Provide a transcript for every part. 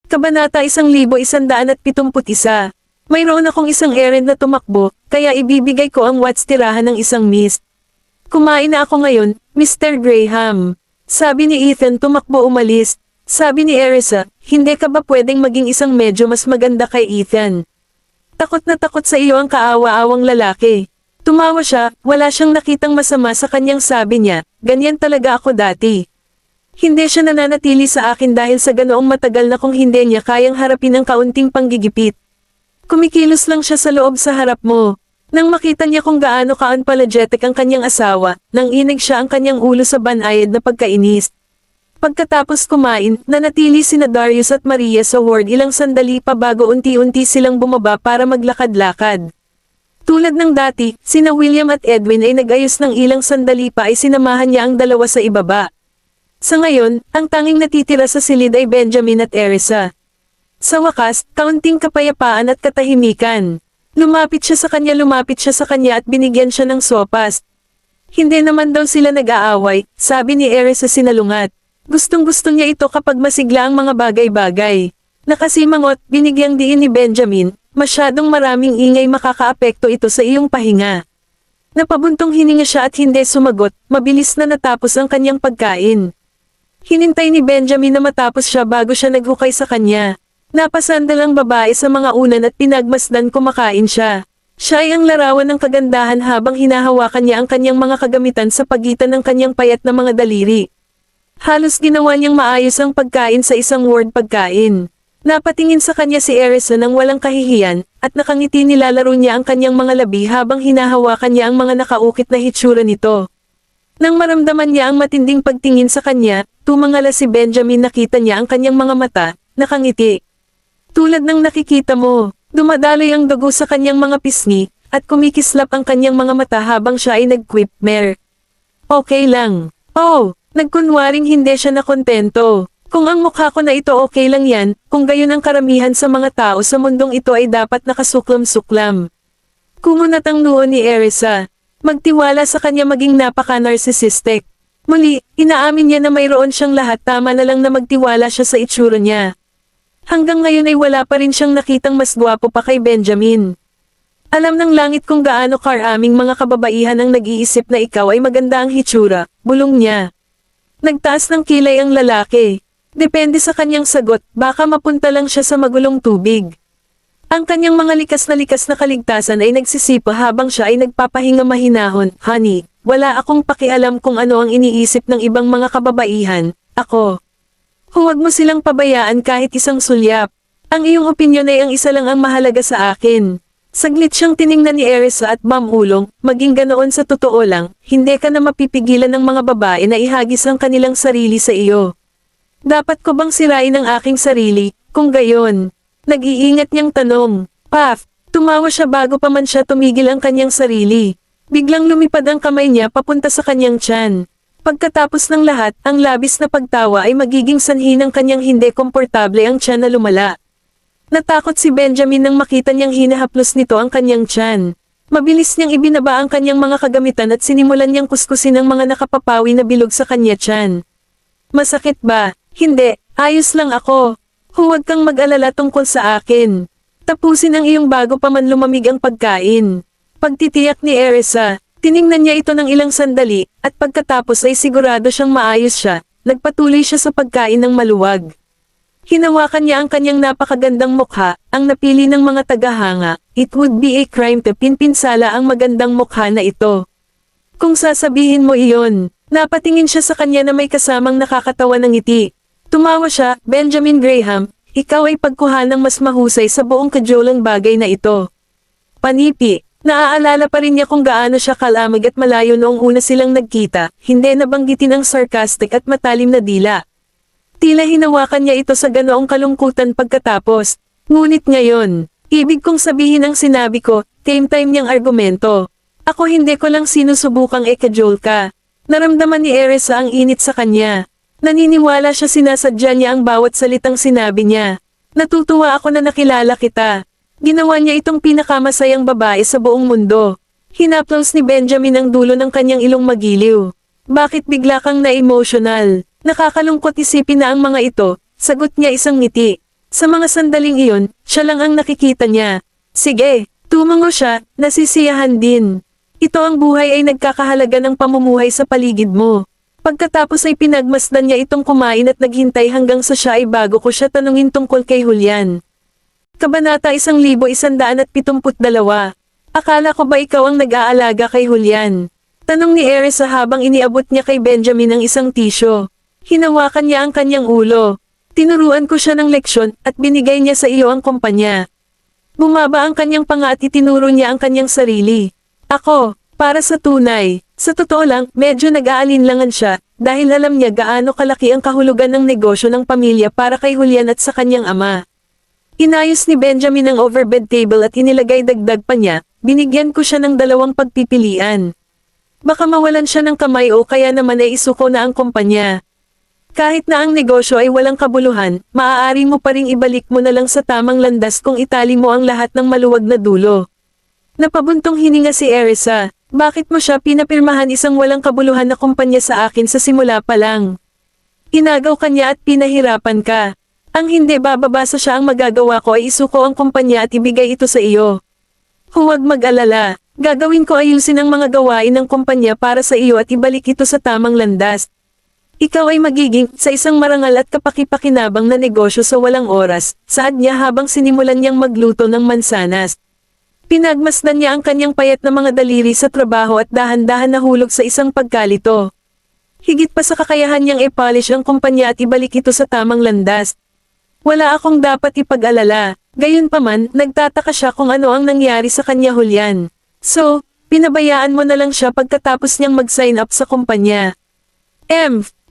Kabanata 1171. Mayroon akong isang errand na tumakbo, kaya ibibigay ko ang watts tirahan ng isang mist. Kumain na ako ngayon, Mr. Graham. Sabi ni Ethan tumakbo umalis. Sabi ni Erisa, hindi ka ba pwedeng maging isang medyo mas maganda kay Ethan? Takot na takot sa iyo ang kaawa-awang lalaki. Tumawa siya, wala siyang nakitang masama sa kanyang sabi niya, ganyan talaga ako dati. Hindi siya nananatili sa akin dahil sa ganoong matagal na kung hindi niya kayang harapin ang kaunting panggigipit. Kumikilos lang siya sa loob sa harap mo. Nang makita niya kung gaano ka-unapologetic ang kanyang asawa, nang inig siya ang kanyang ulo sa banayad na pagkainis. Pagkatapos kumain, nanatili sina Darius at Maria sa ward ilang sandali pa bago unti-unti silang bumaba para maglakad-lakad. Tulad ng dati, sina William at Edwin ay nag-ayos ng ilang sandali pa ay sinamahan niya ang dalawa sa ibaba. Sa ngayon, ang tanging natitira sa silid ay Benjamin at Erisa. Sa wakas, kaunting kapayapaan at katahimikan. Lumapit siya sa kanya at binigyan siya ng sopas. Hindi naman daw sila nag-aaway, sabi ni Erisa sinalungat. Gustong-gusto niya ito kapag masigla ang mga bagay-bagay. Nakasimangot, binigyang diin ni Benjamin, masyadong maraming ingay makakaapekto ito sa iyong pahinga. Napabuntong hininga siya at hindi sumagot, mabilis na natapos ang kanyang pagkain. Hinintay ni Benjamin na matapos siya bago siya naghukay sa kanya. Napasandal ang babae sa mga unan at pinagmasdan kumakain siya. Siya ay ang larawan ng kagandahan habang hinahawakan niya ang kanyang mga kagamitan sa pagitan ng kanyang payat na mga daliri. Halos ginawa niyang maayos ang pagkain sa isang word pagkain. Napatingin sa kanya si Erisa nang walang kahihiyan, at nakangiti nilalaro niya ang kanyang mga labi habang hinahawakan niya ang mga nakaukit na hitsura nito. Nang maramdaman niya ang matinding pagtingin sa kanya, tumangala si Benjamin nakita niya ang kanyang mga mata, nakangiti. Tulad ng nakikita mo, dumadaloy ang dugo sa kanyang mga pisngi, at kumikislap ang kanyang mga mata habang siya ay nag-quip, "Mer. Okay lang." Oh, nagkunwaring hindi siya nakontento. Kung ang mukha ko na ito okay lang yan, kung gayon ang karamihan sa mga tao sa mundong ito ay dapat nakasuklam-suklam. Kumunat ang noo ni Erisa. Magtiwala sa kanya maging napaka-narcissistic. Muli, inaamin niya na mayroon siyang lahat tama na lang na magtiwala siya sa itsura niya. Hanggang ngayon ay wala pa rin siyang nakitang mas gwapo pa kay Benjamin. Alam ng langit kung gaano karaming mga kababaihan ang nag-iisip na ikaw ay maganda ang hitsura, bulong niya. Nagtaas ng kilay ang lalaki. Depende sa kanyang sagot, baka mapunta lang siya sa magulong tubig. Ang kanyang mga likas na kaligtasan ay nagsisipa habang siya ay nagpapahinga mahinahon. Honey, wala akong pakialam kung ano ang iniisip ng ibang mga kababaihan, ako. Huwag mo silang pabayaan kahit isang sulyap. Ang iyong opinyon ay ang isa lang ang mahalaga sa akin. Saglit siyang tiningnan ni Erisa at mamulong, maging ganoon sa totoo lang, hindi ka na mapipigilan ng mga babae na ihagis ang kanilang sarili sa iyo. Dapat ko bang sirain ang aking sarili, kung gayon? Nag-iingat niyang tanong. Paf, tumawa siya bago pa man siya tumigil ang kanyang sarili. Biglang lumipad ang kamay niya papunta sa kanyang tiyan. Pagkatapos ng lahat, ang labis na pagtawa ay magiging sanhi ng kanyang hindi komportable ang tiyan na lumala. Natakot si Benjamin nang makita niyang hinahaplos nito ang kanyang tiyan. Mabilis niyang ibinaba ang kanyang mga kagamitan at sinimulan niyang kuskusin ang mga nakapapawi na bilog sa kanya tiyan. Masakit ba? Hindi, ayos lang ako. Huwag kang mag-alala tungkol sa akin. Tapusin ang iyong bago pa man lumamig ang pagkain. Pagtitiyak ni Erisa, tiningnan niya ito ng ilang sandali, at pagkatapos ay sigurado siyang maayos siya, nagpatuloy siya sa pagkain ng maluwag. Hinawakan niya ang kanyang napakagandang mukha, ang napili ng mga tagahanga, it would be a crime to pinpinsala ang magandang mukha na ito. Kung sasabihin mo iyon, napatingin siya sa kanya na may kasamang nakakatawa ng ngiti. Tumawa siya, Benjamin Graham, ikaw ay pagkuhan ng mas mahusay sa buong kajolang bagay na ito. Panipi, naaalala pa rin niya kung gaano siya kalamig at malayo noong una silang nagkita, hindi nabanggitin ang sarcastic at matalim na dila. Tila hinawakan niya ito sa ganoong kalungkutan pagkatapos, ngunit ngayon, ibig kong sabihin ang sinabi ko, time niyang argumento. Ako hindi ko lang sinusubukang ikajol ka. Naramdaman ni Erisa ang init sa kanya. Naniniwala siya sinasadya niya ang bawat salitang sinabi niya. Natutuwa ako na nakilala kita. Ginawa niya itong pinakamasayang babae sa buong mundo. Hinaplos ni Benjamin ang dulo ng kanyang ilong magiliw. Bakit bigla kang na-emotional? Nakakalungkot isipin na ang mga ito, sagot niya isang ngiti. Sa mga sandaling iyon, siya lang ang nakikita niya. Sige, tumango siya, nasisiyahan din. Ito ang buhay ay nagkakahalaga ng pamumuhay sa paligid mo. Pagkatapos ay pinagmasdan niya itong kumain at naghintay hanggang sa siya ay bago ko siya tanungin tungkol kay Julian. Kabanata 1172. Akala ko ba ikaw ang nag-aalaga kay Julian? Tanong ni Erisa habang iniabot niya kay Benjamin ang isang tisyo. Hinawakan niya ang kanyang ulo. Tinuruan ko siya ng leksyon at binigay niya sa iyo ang kumpanya. Bumaba ang kanyang panga at itinuro niya ang kanyang sarili. Ako, para sa tunay, sa totoo lang, medyo nag-aalinlangan siya, dahil alam niya gaano kalaki ang kahulugan ng negosyo ng pamilya para kay Julian at sa kanyang ama. Inayos ni Benjamin ang overbed table at inilagay dagdag pa niya, binigyan ko siya ng 2 pagpipilian. Baka mawalan siya ng kamay o kaya naman ay isuko na ang kumpanya. Kahit na ang negosyo ay walang kabuluhan, maaari mo pa ring ibalik mo na lang sa tamang landas kung itali mo ang lahat ng maluwag na dulo. Napabuntong hininga si Erisa. Bakit mo siya pinapirmahan isang walang kabuluhan na kumpanya sa akin sa simula pa lang? Inagaw ka niya at pinahirapan ka. Ang hindi bababasa siya ang magagawa ko ay isuko ang kumpanya at ibigay ito sa iyo. Huwag mag-alala. Gagawin ko ayusin ang mga gawain ng kumpanya para sa iyo at ibalik ito sa tamang landas. Ikaw ay magiging sa isang marangal at kapaki-pakinabang na negosyo sa walang oras, saad niya habang sinimulan niyang magluto ng mansanas. Pinagmasdan niya ang kanyang payat na mga daliri sa trabaho at dahan-dahan nahulog sa isang pagkalito. Higit pa sa kakayahan niyang i-polish ang kumpanya at ibalik ito sa tamang landas. Wala akong dapat ipag-alala, gayunpaman, nagtataka siya kung ano ang nangyari sa kanya Julian. So, pinabayaan mo na lang siya pagkatapos niyang mag-sign up sa kumpanya.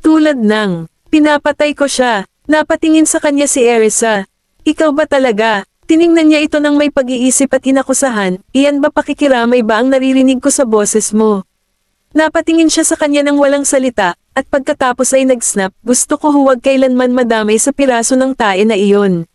Tulad ng, pinapatay ko siya, napatingin sa kanya si Erisa. Ikaw ba talaga? Tiningnan niya ito ng may pag-iisip at inakusahan, iyan ba pakikiramay ba ang naririnig ko sa boses mo? Napatingin siya sa kanya ng walang salita, at pagkatapos ay nag-snap, gusto ko huwag kailanman madamay sa piraso ng tae na iyon.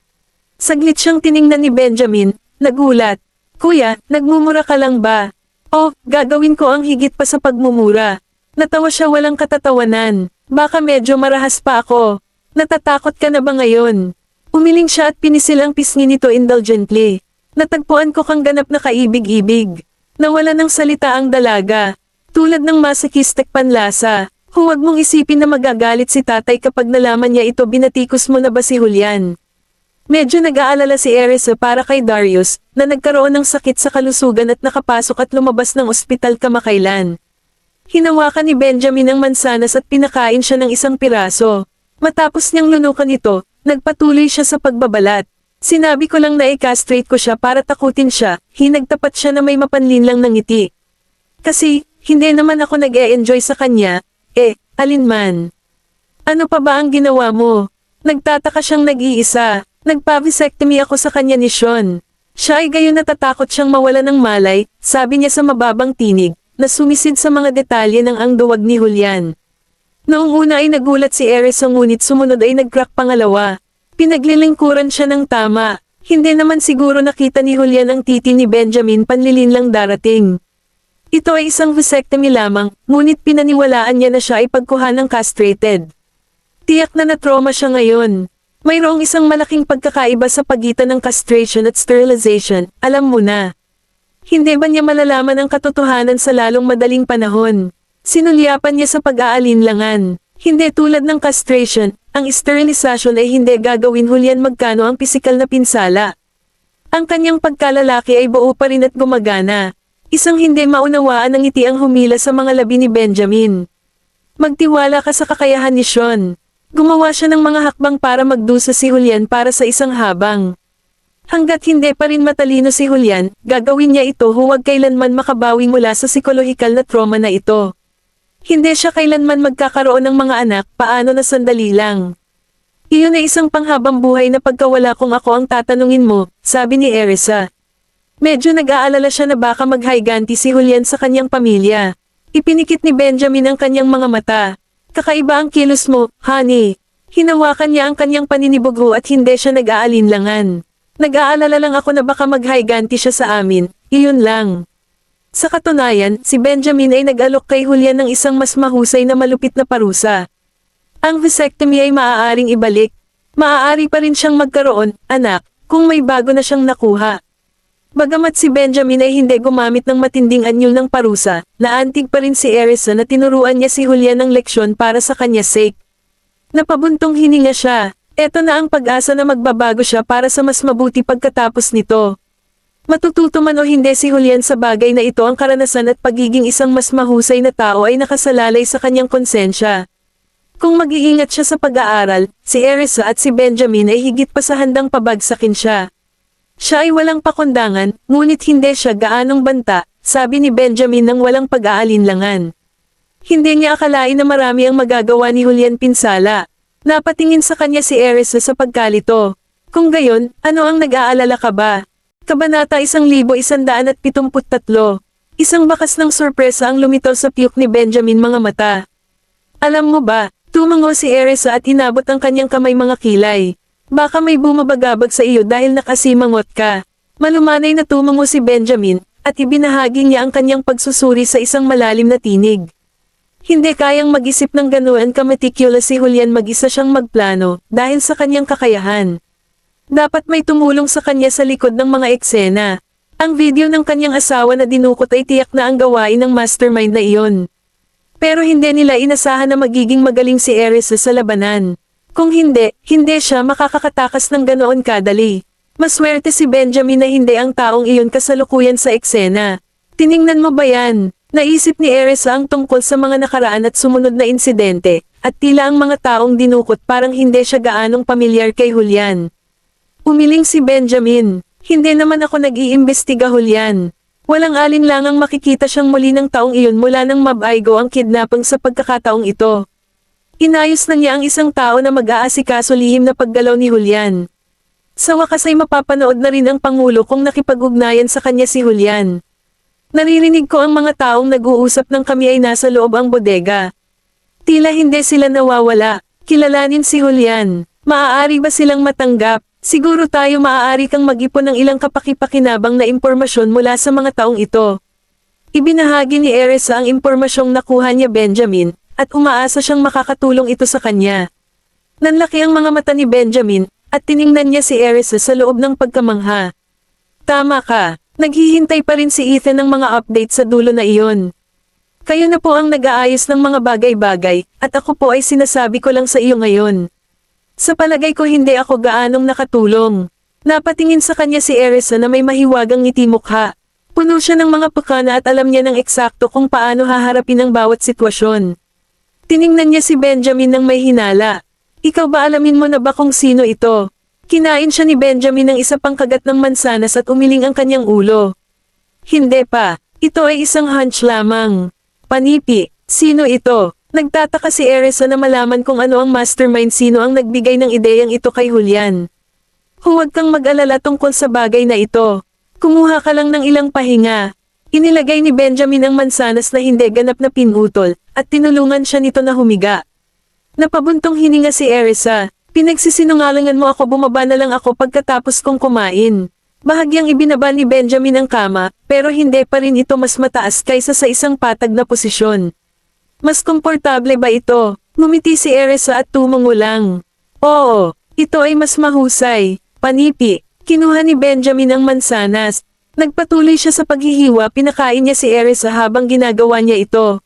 Saglit siyang tiningnan ni Benjamin, nagulat. Kuya, nagmumura ka lang ba? Oh, gagawin ko ang higit pa sa pagmumura. Natawa siya walang katatawanan. Baka medyo marahas pa ako. Natatakot ka na ba ngayon? Umiling siya at pinisil ang pisngi nito indulgently. Natagpuan ko kang ganap na kaibig-ibig. Nawala ng salita ang dalaga. Tulad ng masochistic panlasa. Huwag mong isipin na magagalit si tatay kapag nalaman niya ito binatikos mo na ba si Julian. Medyo nag-aalala si Erisa para kay Darius, na nagkaroon ng sakit sa kalusugan at nakapasok at lumabas ng ospital kamakailan. Hinawakan ni Benjamin ang mansanas at pinakain siya ng isang piraso. Matapos niyang lunukan ito, nagpatuloy siya sa pagbabalat. Sinabi ko lang na i-castrate ko siya para takutin siya, hinagtapat siya na may mapanlinlang ng ngiti. Kasi, hindi naman ako nag-e-enjoy sa kanya, alinman. Ano pa ba ang ginawa mo? Nagtataka siyang nag-iisa. Nagpa-vasectomy ako sa kanya ni Sean. Siya ay gayon natatakot siyang mawala ng malay, sabi niya sa mababang tinig, na sumisid sa mga detalye ng ang duwag ni Julian. Noong una ay nagulat si Erisa ngunit sumunod ay nag-crack pangalawa. Pinaglilingkuran siya ng tama. Hindi naman siguro nakita ni Julian ang titi ni Benjamin panlilin lang darating. Ito ay isang vasectomy lamang, ngunit pinaniwalaan niya na siya ay pagkuhanang castrated. Tiyak na na-trauma siya ngayon. Mayroong isang malaking pagkakaiba sa pagitan ng castration at sterilization, alam mo na. Hindi ba niya malalaman ang katotohanan sa lalong madaling panahon? Sinulyapan niya sa pag-aalinlangan. Hindi tulad ng castration, ang sterilisasyon ay hindi gagawin Julian magkano ang pisikal na pinsala. Ang kanyang pagkalalaki ay buo pa rin at gumagana. Isang hindi maunawaan ng ngiti ang humila sa mga labi ni Benjamin. Magtiwala ka sa kakayahan ni Sean. Gumawa siya ng mga hakbang para magdusa si Julian para sa isang habang. Hanggat hindi pa rin matalino si Julian, gagawin niya ito huwag kailanman makabawi mula sa psikolohikal na trauma na ito. Hindi siya kailanman magkakaroon ng mga anak, paano na sandali lang. Iyon ay isang panghabang buhay na pagkawala kung ako ang tatanungin mo, sabi ni Erisa. Medyo nag-aalala siya na baka maghiganti si Julian sa kanyang pamilya. Ipinikit ni Benjamin ang kanyang mga mata. Kakaiba ang kilos mo, honey. Hinawakan niya ang kanyang paninibugho at hindi siya nag-aalinlangan. Nag-aalala lang ako na baka maghiganti siya sa amin, iyon lang. Sa katunayan, si Benjamin ay nag-alok kay Julian ng isang mas mahusay na malupit na parusa. Ang vasectomy ay maaaring ibalik. Maaari pa rin siyang magkaroon, anak, kung may bago na siyang nakuha. Bagamat si Benjamin ay hindi gumamit ng matinding anyol ng parusa, naantig pa rin si Erisa na tinuruan niya si Julian ng leksyon para sa kanya sake. Napabuntong hininga siya. Eto na ang pag-asa na magbabago siya para sa mas mabuti pagkatapos nito. Matututo man o hindi si Julian sa bagay na ito, ang karanasan at pagiging isang mas mahusay na tao ay nakasalalay sa kanyang konsensya. Kung mag-iingat siya sa pag-aaral, si Erisa at si Benjamin ay higit pa sa handang pabagsakin siya. Siya ay walang pakundangan, ngunit hindi siya gaanong banta, sabi ni Benjamin nang walang pag-aalinlangan. Hindi niya akalain na marami ang magagawa ni Julian pinsala. Napatingin sa kanya si Erisa sa pagkalito. Kung gayon, ano ang nag-aalala ka ba? Kabanata 1173. Isang bakas ng sorpresa ang lumitaw sa piyok ni Benjamin mga mata. Alam mo ba, tumango si Erisa at inabot ang kanyang kamay mga kilay. Baka may bumabagabag sa iyo dahil nakasimangot ka. Malumanay na tumango si Benjamin, at ibinahagi niya ang kanyang pagsusuri sa isang malalim na tinig. Hindi kayang mag-isip ng ganoon ka-meticulous si Julian, mag-isa siyang magplano, dahil sa kanyang kakayahan. Dapat may tumulong sa kanya sa likod ng mga eksena. Ang video ng kanyang asawa na dinukot ay tiyak na ang gawain ng mastermind na iyon. Pero hindi nila inasahan na magiging magaling si Erisa sa labanan. Kung hindi, hindi siya makakatakas ng ganoon kadali. Maswerte si Benjamin na hindi ang taong iyon kasalukuyan sa eksena. Tiningnan mo ba yan? Naisip ni Erisa ang tungkol sa mga nakaraan at sumunod na insidente, at tila ang mga taong dinukot parang hindi siya gaanong pamilyar kay Julian. Umiling si Benjamin. Hindi naman ako nag-iimbestiga, Julian. Walang alinlangang makikita siyang muli ng taong iyon mula nang mabaigo ang kidnapping sa pagkakataong ito. Inayos na niya ang isang tao na mag-aasikaso lihim na paggalaw ni Julian. Sa wakas ay mapapanood na rin ang Pangulo kung nakipag-ugnayan sa kanya si Julian. Naririnig ko ang mga taong nag-uusap ng kami ay nasa loob ang bodega. Tila hindi sila nawawala. Kilalanin si Julian. Maaari ba silang matanggap? Siguro tayo maaari kang mag-ipon ng ilang kapaki-pakinabang na impormasyon mula sa mga taong ito. Ibinahagi ni Erisa ang impormasyong nakuha niya Benjamin, at umaasa siyang makakatulong ito sa kanya. Nanlaki ang mga mata ni Benjamin, at tiningnan niya si Erisa sa loob ng pagkamangha. Tama ka, naghihintay pa rin si Ethan ng mga update sa dulo na iyon. Kayo na po ang nag-aayos ng mga bagay-bagay, at ako po ay sinasabi ko lang sa iyo ngayon. Sa palagay ko hindi ako gaanong nakatulong. Napatingin sa kanya si Erisa na may mahiwagang ngiti mukha. Puno siya ng mga pakana at alam niya ng eksakto kung paano haharapin ang bawat sitwasyon. Tiningnan niya si Benjamin ng may hinala. Ikaw ba, alamin mo na ba kung sino ito? Kinain siya ni Benjamin ng isa pang kagat ng mansanas at umiling ang kanyang ulo. Hindi pa. Ito ay isang hunch lamang. Panipi, sino ito? Nagtataka si Erisa na malaman kung ano ang mastermind, sino ang nagbigay ng ideyang ito kay Julian. Huwag kang mag-alala tungkol sa bagay na ito. Kumuha ka lang ng ilang pahinga. Inilagay ni Benjamin ang mansanas na hindi ganap na pinutol, at tinulungan siya nito na humiga. Napabuntong hininga si Erisa. Pinagsisinungalingan mo ako, bumaba na lang ako pagkatapos kong kumain. Bahagyang ibinaba ni Benjamin ang kama, pero hindi pa rin ito mas mataas kaysa sa isang patag na posisyon. Mas komportable ba ito? Ngumiti si Erisa at tumungo lang. Oo, ito ay mas mahusay. Panipi, kinuha ni Benjamin ang mansanas. Nagpatuloy siya sa paghihiwa, pinakain niya si Erisa habang ginagawa niya ito.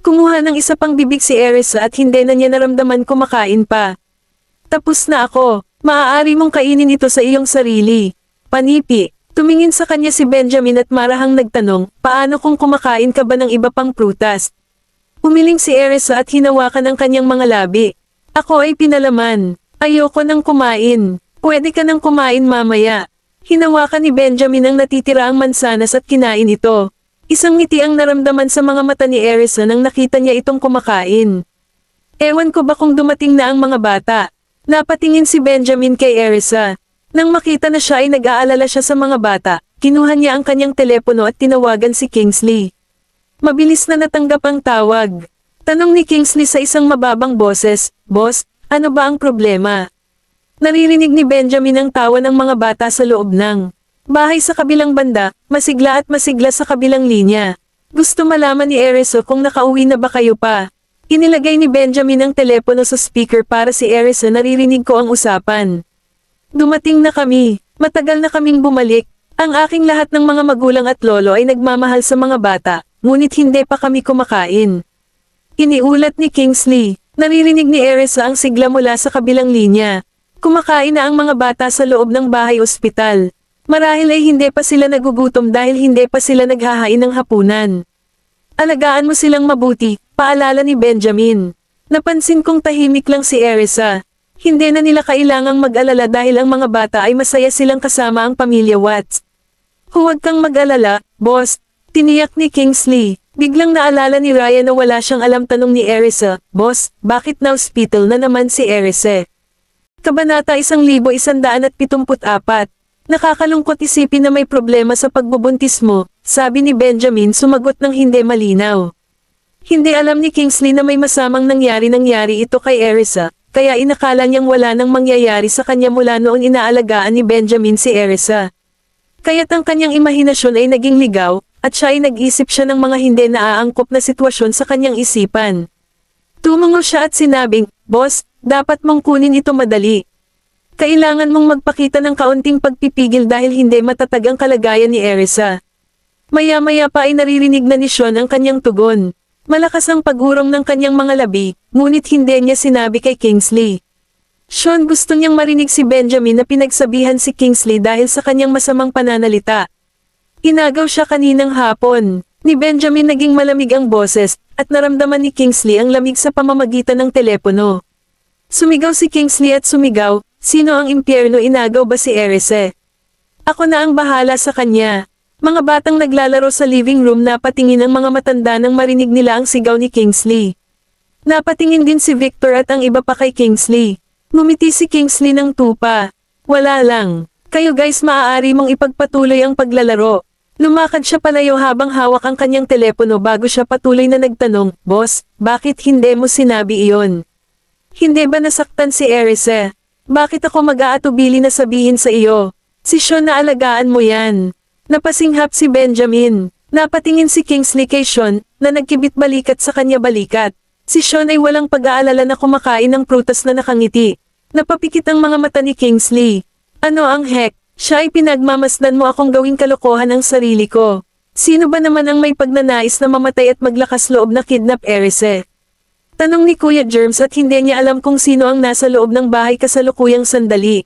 Kumuha ng isa pang bibig si Erisa at hindi na niya naramdaman kumakain pa. Tapos na ako, maaari mong kainin ito sa iyong sarili. Panipi, tumingin sa kanya si Benjamin at marahang nagtanong, paano kung kumakain ka ba ng iba pang prutas? Umiling si Erisa at hinawakan ang kanyang mga labi. Ako ay pinalaman. Ayoko nang kumain. Pwede ka nang kumain mamaya. Hinawakan ni Benjamin ang natitiraang mansanas at kinain ito. Isang ngiti ang naramdaman sa mga mata ni Erisa nang nakita niya itong kumakain. Ewan ko ba kung dumating na ang mga bata. Napatingin si Benjamin kay Erisa. Nang makita na siya ay nag-aalala siya sa mga bata, kinuha niya ang kanyang telepono at tinawagan si Kingsley. Mabilis na natanggap ang tawag. Tanong ni Kingsley sa isang mababang boses, "Boss, ano ba ang problema?" Naririnig ni Benjamin ang tawa ng mga bata sa loob ng bahay sa kabilang banda, masigla sa kabilang linya. Gusto malaman ni Erisa kung nakauwi na ba kayo pa. Inilagay ni Benjamin ang telepono sa speaker para si Erisa naririnig ko ang usapan. Dumating na kami, matagal na kaming bumalik. Ang aking lahat ng mga magulang at lolo ay nagmamahal sa mga bata, ngunit hindi pa kami kumakain. Iniulat ni Kingsley. Naririnig ni Erisa ang sigla mula sa kabilang linya. Kumakain na ang mga bata sa loob ng bahay-ospital. Marahil ay hindi pa sila nagugutom dahil hindi pa sila naghahain ng hapunan. Alagaan mo silang mabuti, paalala ni Benjamin. Napansin kong tahimik lang si Erisa. Hindi na nila kailangang mag-alala dahil ang mga bata ay masaya silang kasama ang pamilya Watts. Huwag kang mag-alala, boss, tiniyak ni Kingsley. Biglang naalala ni Ryan na wala siyang alam tanong ni Erisa, boss, bakit na-hospital na naman si Erisa? Kabanata 1174. Nakakalungkot isipin na may problema sa pagbubuntis mo, sabi ni Benjamin sumagot ng hindi malinaw. Hindi alam ni Kingsley na may masamang nangyari ito kay Erisa, kaya inakala niyang wala nang mangyayari sa kanya mula noon inaalagaan ni Benjamin si Erisa. Kaya't ang kanyang imahinasyon ay naging ligaw, at siya ay nag-isip siya ng mga hindi naaangkop na sitwasyon sa kanyang isipan. Tumungo siya at sinabing, boss, dapat mong kunin ito madali. Kailangan mong magpakita ng kaunting pagpipigil dahil hindi matatag ang kalagayan ni Erisa. Maya-maya pa ay naririnig na ni Sean ang kanyang tugon. Malakas ang pag-urong ng kanyang mga labi, ngunit hindi niya sinabi kay Kingsley. Sean gusto niyang marinig si Benjamin na pinagsabihan si Kingsley dahil sa kanyang masamang pananalita. Inagaw siya kaninang hapon. Ni Benjamin naging malamig ang boses, at naramdaman ni Kingsley ang lamig sa pamamagitan ng telepono. Sumigaw si Kingsley at sumigaw, sino ang impyerno inagaw ba si Erisa? Ako na ang bahala sa kanya. Mga batang naglalaro sa living room napatingin ang mga matanda nang marinig nila ang sigaw ni Kingsley. Napatingin din si Victor at ang iba pa kay Kingsley. Ngumiti si Kingsley ng tupa. Wala lang. Kayo guys maaari mong ipagpatuloy ang paglalaro. Lumakad siya palayo habang hawak ang kanyang telepono bago siya patuloy na nagtanong, boss, bakit hindi mo sinabi iyon? Hindi ba nasaktan si Erisa? Bakit ako mag-aatubili na sabihin sa iyo? Si Sean na alagaan mo yan. Napasinghap si Benjamin. Napatingin si Kingsley kay Sean, na nagkibit balikat sa kanya balikat. Si Sean ay walang pag-aalala na kumakain ng prutas na nakangiti. Napapikit ang mga mata ni Kingsley. Ano ang heck? Siya ay pinagmamasdan mo akong gawing kalokohan ang sarili ko. Sino ba naman ang may pagnanais na mamatay at maglakas loob na kidnap Erisa? Tanong ni Kuya Germs at hindi niya alam kung sino ang nasa loob ng bahay kasalukuyang sandali.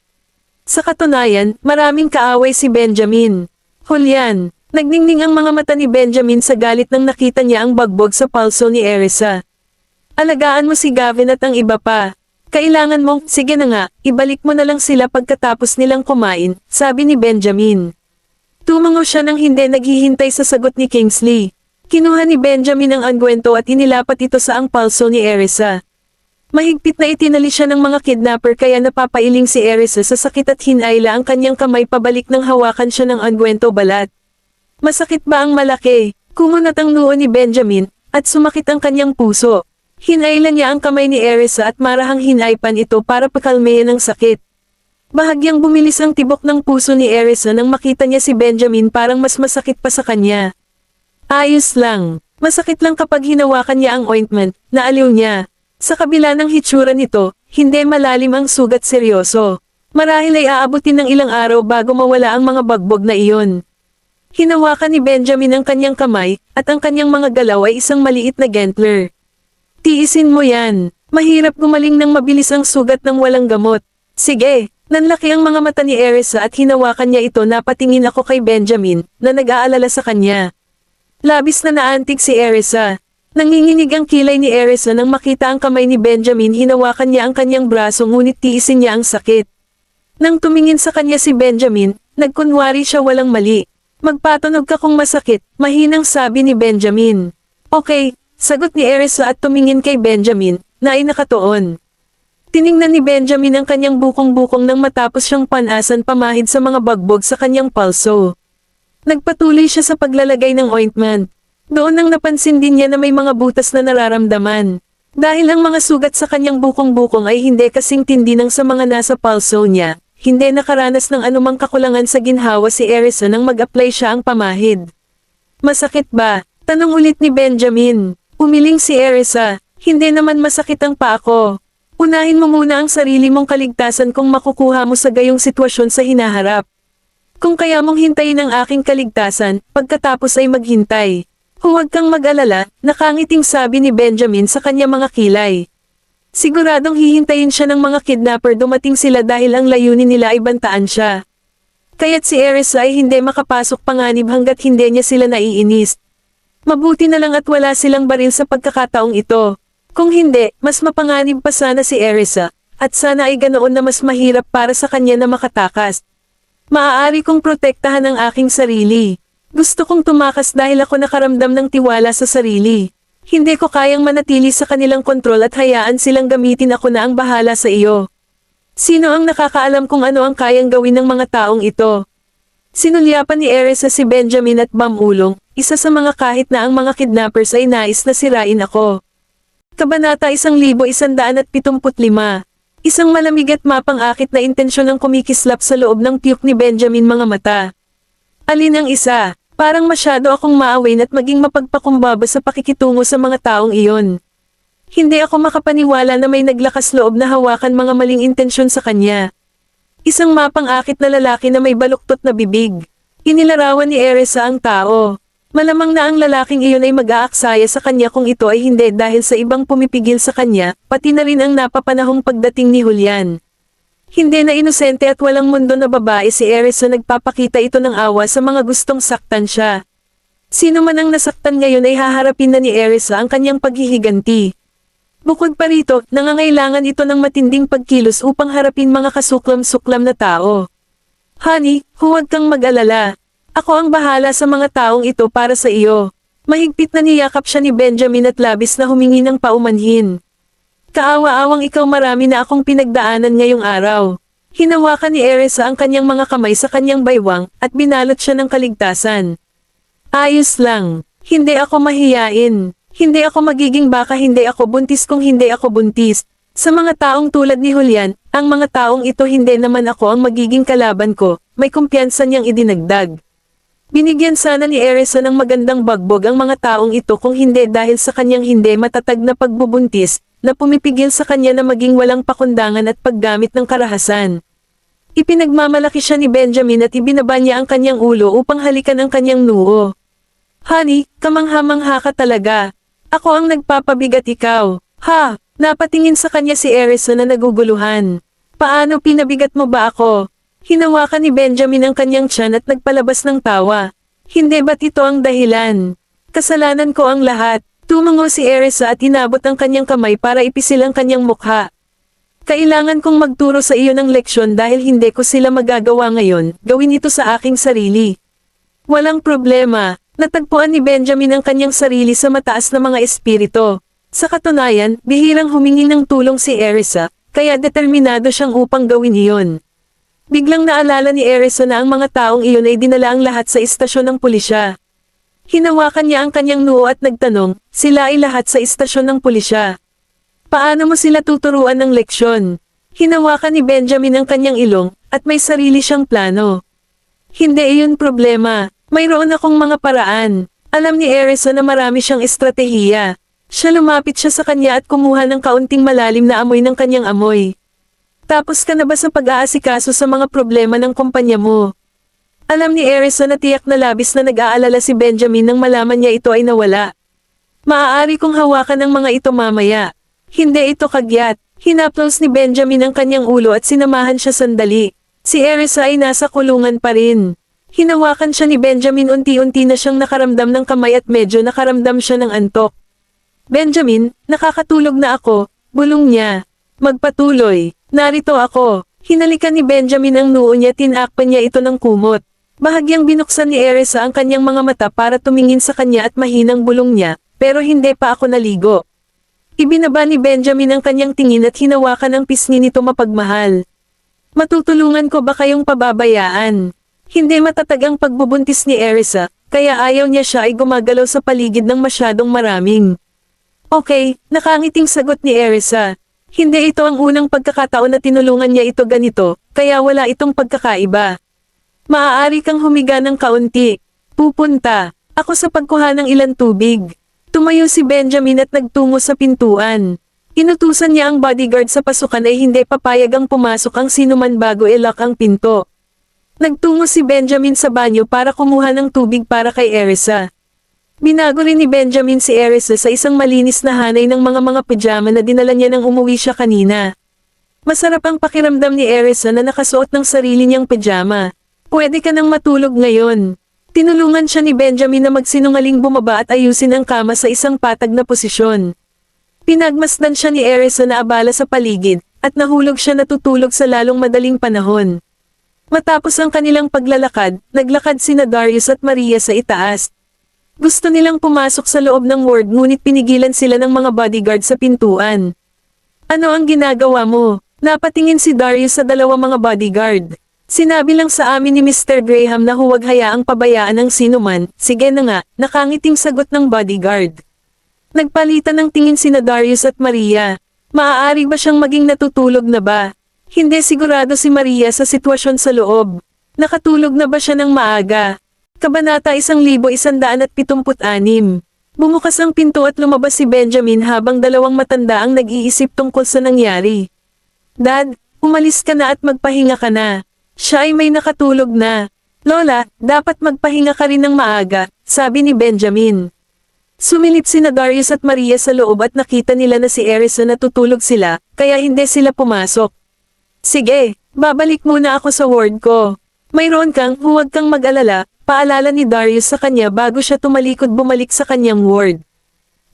Sa katunayan, maraming kaaway si Benjamin. Hulyan, nagningning ang mga mata ni Benjamin sa galit nang nakita niya ang bagbog sa palso ni Erisa. Alagaan mo si Gavin at ang iba pa. Kailangan mong, sige na nga, ibalik mo na lang sila pagkatapos nilang kumain, sabi ni Benjamin. Tumango siya nang hindi naghihintay sa sagot ni Kingsley. Kinuha ni Benjamin ang unguento at inilapat ito sa ang palso ni Erisa. Mahigpit na itinali siya ng mga kidnapper kaya napapailing si Erisa sa sakit at hinayla ang kanyang kamay pabalik nang hawakan siya ng unguento balat. Masakit ba ang malaki? Kumunat ang noo ni Benjamin, at sumakit ang kanyang puso. Hinayla niya ang kamay ni Erisa at marahang hinaypan ito para pakalmayan ang sakit. Bahagyang bumilis ang tibok ng puso ni Erisa nang makita niya si Benjamin parang mas masakit pa sa kanya. Ayos lang. Masakit lang kapag hinawakan niya ang ointment, naaliw niya. Sa kabila ng hitsura nito, hindi malalim ang sugat seryoso. Marahil ay aabutin ng ilang araw bago mawala ang mga bagbog na iyon. Hinawakan ni Benjamin ang kanyang kamay, at ang kanyang mga galaw ay isang maliit na gantler. Tiisin mo yan. Mahirap gumaling ng mabilis ang sugat ng walang gamot. Sige, nanlaki ang mga mata ni Erisa at hinawakan niya ito napatingin ako kay Benjamin, na nag-aalala sa kanya. Labis na naantig si Erisa. Nanginginig ang kilay ni Erisa nang makita ang kamay ni Benjamin hinawakan niya ang kanyang braso ngunit tiisin niya ang sakit. Nang tumingin sa kanya si Benjamin, nagkunwari siya walang mali. Magpatunog ka kung masakit, mahinang sabi ni Benjamin. Okay. Sagot ni Erisa at tumingin kay Benjamin, na ay nakatuon. Tiningnan ni Benjamin ang kanyang bukong-bukong nang matapos siyang panasan pamahid sa mga bagbog sa kanyang palso. Nagpatuloy siya sa paglalagay ng ointment. Doon nang napansin din niya na may mga butas na nararamdaman. Dahil ang mga sugat sa kanyang bukong-bukong ay hindi kasing tindi ng sa mga nasa palso niya, hindi nakaranas ng anumang kakulangan sa ginhawa si Erisa nang mag-apply siya ang pamahid. Masakit ba? Tanong ulit ni Benjamin. Umiling si Erisa. Hindi naman masakit ang paa ko. Unahin mo muna ang sarili mong kaligtasan kung makukuha mo sa gayong sitwasyon sa hinaharap. Kung kaya mong hintayin ang aking kaligtasan, pagkatapos ay maghintay. Huwag kang mag-alala, nakangiting sabi ni Benjamin sa kanya mga kilay. Siguradong hihintayin siya ng mga kidnapper dumating sila dahil ang layunin nila ay bantaan siya. Kaya't si Erisa ay hindi makapasok panganib hanggat hindi niya sila naiinis. Mabuti na lang at wala silang baril sa pagkakataong ito. Kung hindi, mas mapanganib pa sana si Erisa, at sana ay ganoon na mas mahirap para sa kanya na makatakas. Maaari kong protektahan ang aking sarili. Gusto kong tumakas dahil ako nakaramdam ng tiwala sa sarili. Hindi ko kayang manatili sa kanilang kontrol at hayaan silang gamitin ako na ang bahala sa iyo. Sino ang nakakaalam kung ano ang kayang gawin ng mga taong ito? Sinulyapan ni Erisa si Benjamin at Bamulong, isa sa mga kahit na ang mga kidnappers ay nais na sirain ako. Kabanata 1175. Isang malamig at mapang-akit na intensyon ang kumikislap sa loob ng tiyuk ni Benjamin mga mata. Alin ang isa? Parang masyado akong maawin at maging mapagpakumbaba sa pakikitungo sa mga taong iyon. Hindi ako makapaniwala na may naglakas loob na hawakan mga maling intensyon sa kanya. Isang mapang-akit na lalaki na may baluktot na bibig. Inilarawan ni Erisa ang tao. Malamang na ang lalaking iyon ay mag-aaksaya sa kanya kung ito ay hindi dahil sa ibang pumipigil sa kanya, pati na rin ang napapanahong pagdating ni Julian. Hindi na inosente at walang mundo na babae si Erisa, nagpapakita ito ng awa sa mga gustong saktan siya. Sino man ang nasaktan ngayon ay haharapin na ni Erisa ang kanyang paghihiganti. Bukod pa rito, nangangailangan ito ng matinding pagkilos upang harapin mga kasuklam-suklam na tao. Honey, huwag kang mag-alala. Ako ang bahala sa mga taong ito para sa iyo. Mahigpit na niyakap siya ni Benjamin at labis na humingi ng paumanhin. Kaawa-awang ikaw, marami na akong pinagdaanan ngayong araw. Hinawakan ni Erisa ang kanyang mga kamay sa kanyang baywang at binalot siya ng kaligtasan. Ayos lang. Hindi ako mahiyain. Hindi ako magiging baka, hindi ako buntis kung hindi ako buntis. Sa mga taong tulad ni Julian, ang mga taong ito hindi naman ako ang magiging kalaban ko, may kumpiyansa niyang idinagdag. Binigyan sana ni Erisa ng magandang bagbog ang mga taong ito kung hindi dahil sa kanyang hindi matatag na pagbubuntis, na pumipigil sa kanya na maging walang pakundangan at paggamit ng karahasan. Ipinagmamalaki siya ni Benjamin at ibinaba niya ang kanyang ulo upang halikan ang kanyang noo. Honey, kamangha-mangha ka talaga. Ako ang nagpapabigat, ikaw. Ha? Napatingin sa kanya si Erisa na naguguluhan. Paano pinabigat mo ba ako? Hinawakan ni Benjamin ang kanyang tiyan at nagpalabas ng tawa. Hindi ba't ito ang dahilan? Kasalanan ko ang lahat. Tumango si Erisa at inabot ang kanyang kamay para ipisil ang kanyang mukha. Kailangan kong magturo sa iyo ng leksyon dahil hindi ko sila magagawa ngayon, gawin ito sa aking sarili. Walang problema. Natagpuan ni Benjamin ang kanyang sarili sa mataas na mga espirito. Sa katunayan, bihirang humingi ng tulong si Erisa, kaya determinado siyang upang gawin iyon. Biglang naalala ni Erisa na ang mga taong iyon ay dinala ang lahat sa istasyon ng pulisya. Hinawakan niya ang kanyang noo at nagtanong, sila ay lahat sa istasyon ng pulisya. Paano mo sila tuturuan ng leksyon? Hinawakan ni Benjamin ang kanyang ilong, at may sarili siyang plano. Hindi iyon problema, mayroon akong mga paraan. Alam ni Erisa na marami siyang estratehiya. Lumapit siya sa kanya at kumuha ng kaunting malalim na amoy ng kanyang amoy. Tapos ka na ba sa pag-aasikaso sa mga problema ng kumpanya mo? Alam ni Erisa na tiyak na labis na nag-aalala si Benjamin nang malaman niya ito ay nawala. Maaari kong hawakan ang mga ito mamaya. Hindi ito kagyat. Hinaplos ni Benjamin ang kanyang ulo at sinamahan siya sandali. Si Erisa ay nasa kulungan pa rin. Hinawakan siya ni Benjamin, unti-unti na siyang nakaramdam ng kamay at medyo nakaramdam siya ng antok. Benjamin, nakakatulog na ako, bulong niya. Magpatuloy. Narito ako. Hinalikan ni Benjamin ang noo niya, tinakpan niya ito ng kumot. Bahagyang binuksan ni Erisa ang kanyang mga mata para tumingin sa kanya at mahinang bulong niya, pero hindi pa ako naligo. Ibinaba ni Benjamin ang kanyang tingin at hinawakan ang pisngi nito mapagmahal. Matutulungan ko ba kayong pababayaan? Hindi matatag ang pagbubuntis ni Erisa, kaya ayaw niya siya ay gumagalaw sa paligid ng masyadong maraming. Okay, nakangiting sagot ni Erisa. Hindi ito ang unang pagkakataon na tinulungan niya ito ganito, kaya wala itong pagkakaiba. Maaari kang humiga ng kaunti. Pupunta ako sa pagkuha ng ilang tubig. Tumayo si Benjamin at nagtungo sa pintuan. Inutusan niya ang bodyguard sa pasukan ay hindi papayag ang pumasok ang sinuman bago i-lock ang pinto. Nagtungo si Benjamin sa banyo para kumuha ng tubig para kay Erisa. Binago rin ni Benjamin si Erisa sa isang malinis na hanay ng mga pajama na dinala niya nang umuwi siya kanina. Masarap ang pakiramdam ni Erisa na nakasuot ng sarili niyang pajama. Pwede ka nang matulog ngayon. Tinulungan siya ni Benjamin na magsinungaling bumaba at ayusin ang kama sa isang patag na posisyon. Pinagmasdan siya ni Erisa na abala sa paligid, at nahulog siya natutulog sa lalong madaling panahon. Matapos ang kanilang paglalakad, naglakad sina Darius at Maria sa itaas. Gusto nilang pumasok sa loob ng ward ngunit pinigilan sila ng mga bodyguard sa pintuan. Ano ang ginagawa mo? Napatingin si Darius sa dalawang mga bodyguard. Sinabi lang sa amin ni Mr. Graham na huwag hayaang pabayaan ng sinuman. Sige na nga, nakangiting sagot ng bodyguard. Nagpalitan ng tingin sina Darius at Maria. Maaari ba siyang maging natutulog na ba? Hindi sigurado si Maria sa sitwasyon sa loob. Nakatulog na ba siya ng maaga? Kabanata 1176. Bumukas ang pinto at lumabas si Benjamin habang dalawang matanda ang nag-iisip tungkol sa nangyari. Dad, umalis ka na at magpahinga ka na. Siya ay may nakatulog na. Lola, dapat magpahinga ka rin ng maaga, sabi ni Benjamin. Sumilip sina Darius at Maria sa loob at nakita nila na si Erisa natutulog sila, kaya hindi sila pumasok. Sige, babalik muna ako sa ward ko. Mayroon kang, huwag kang mag-alala, paalala ni Darius sa kanya bago siya tumalikod bumalik sa kanyang ward.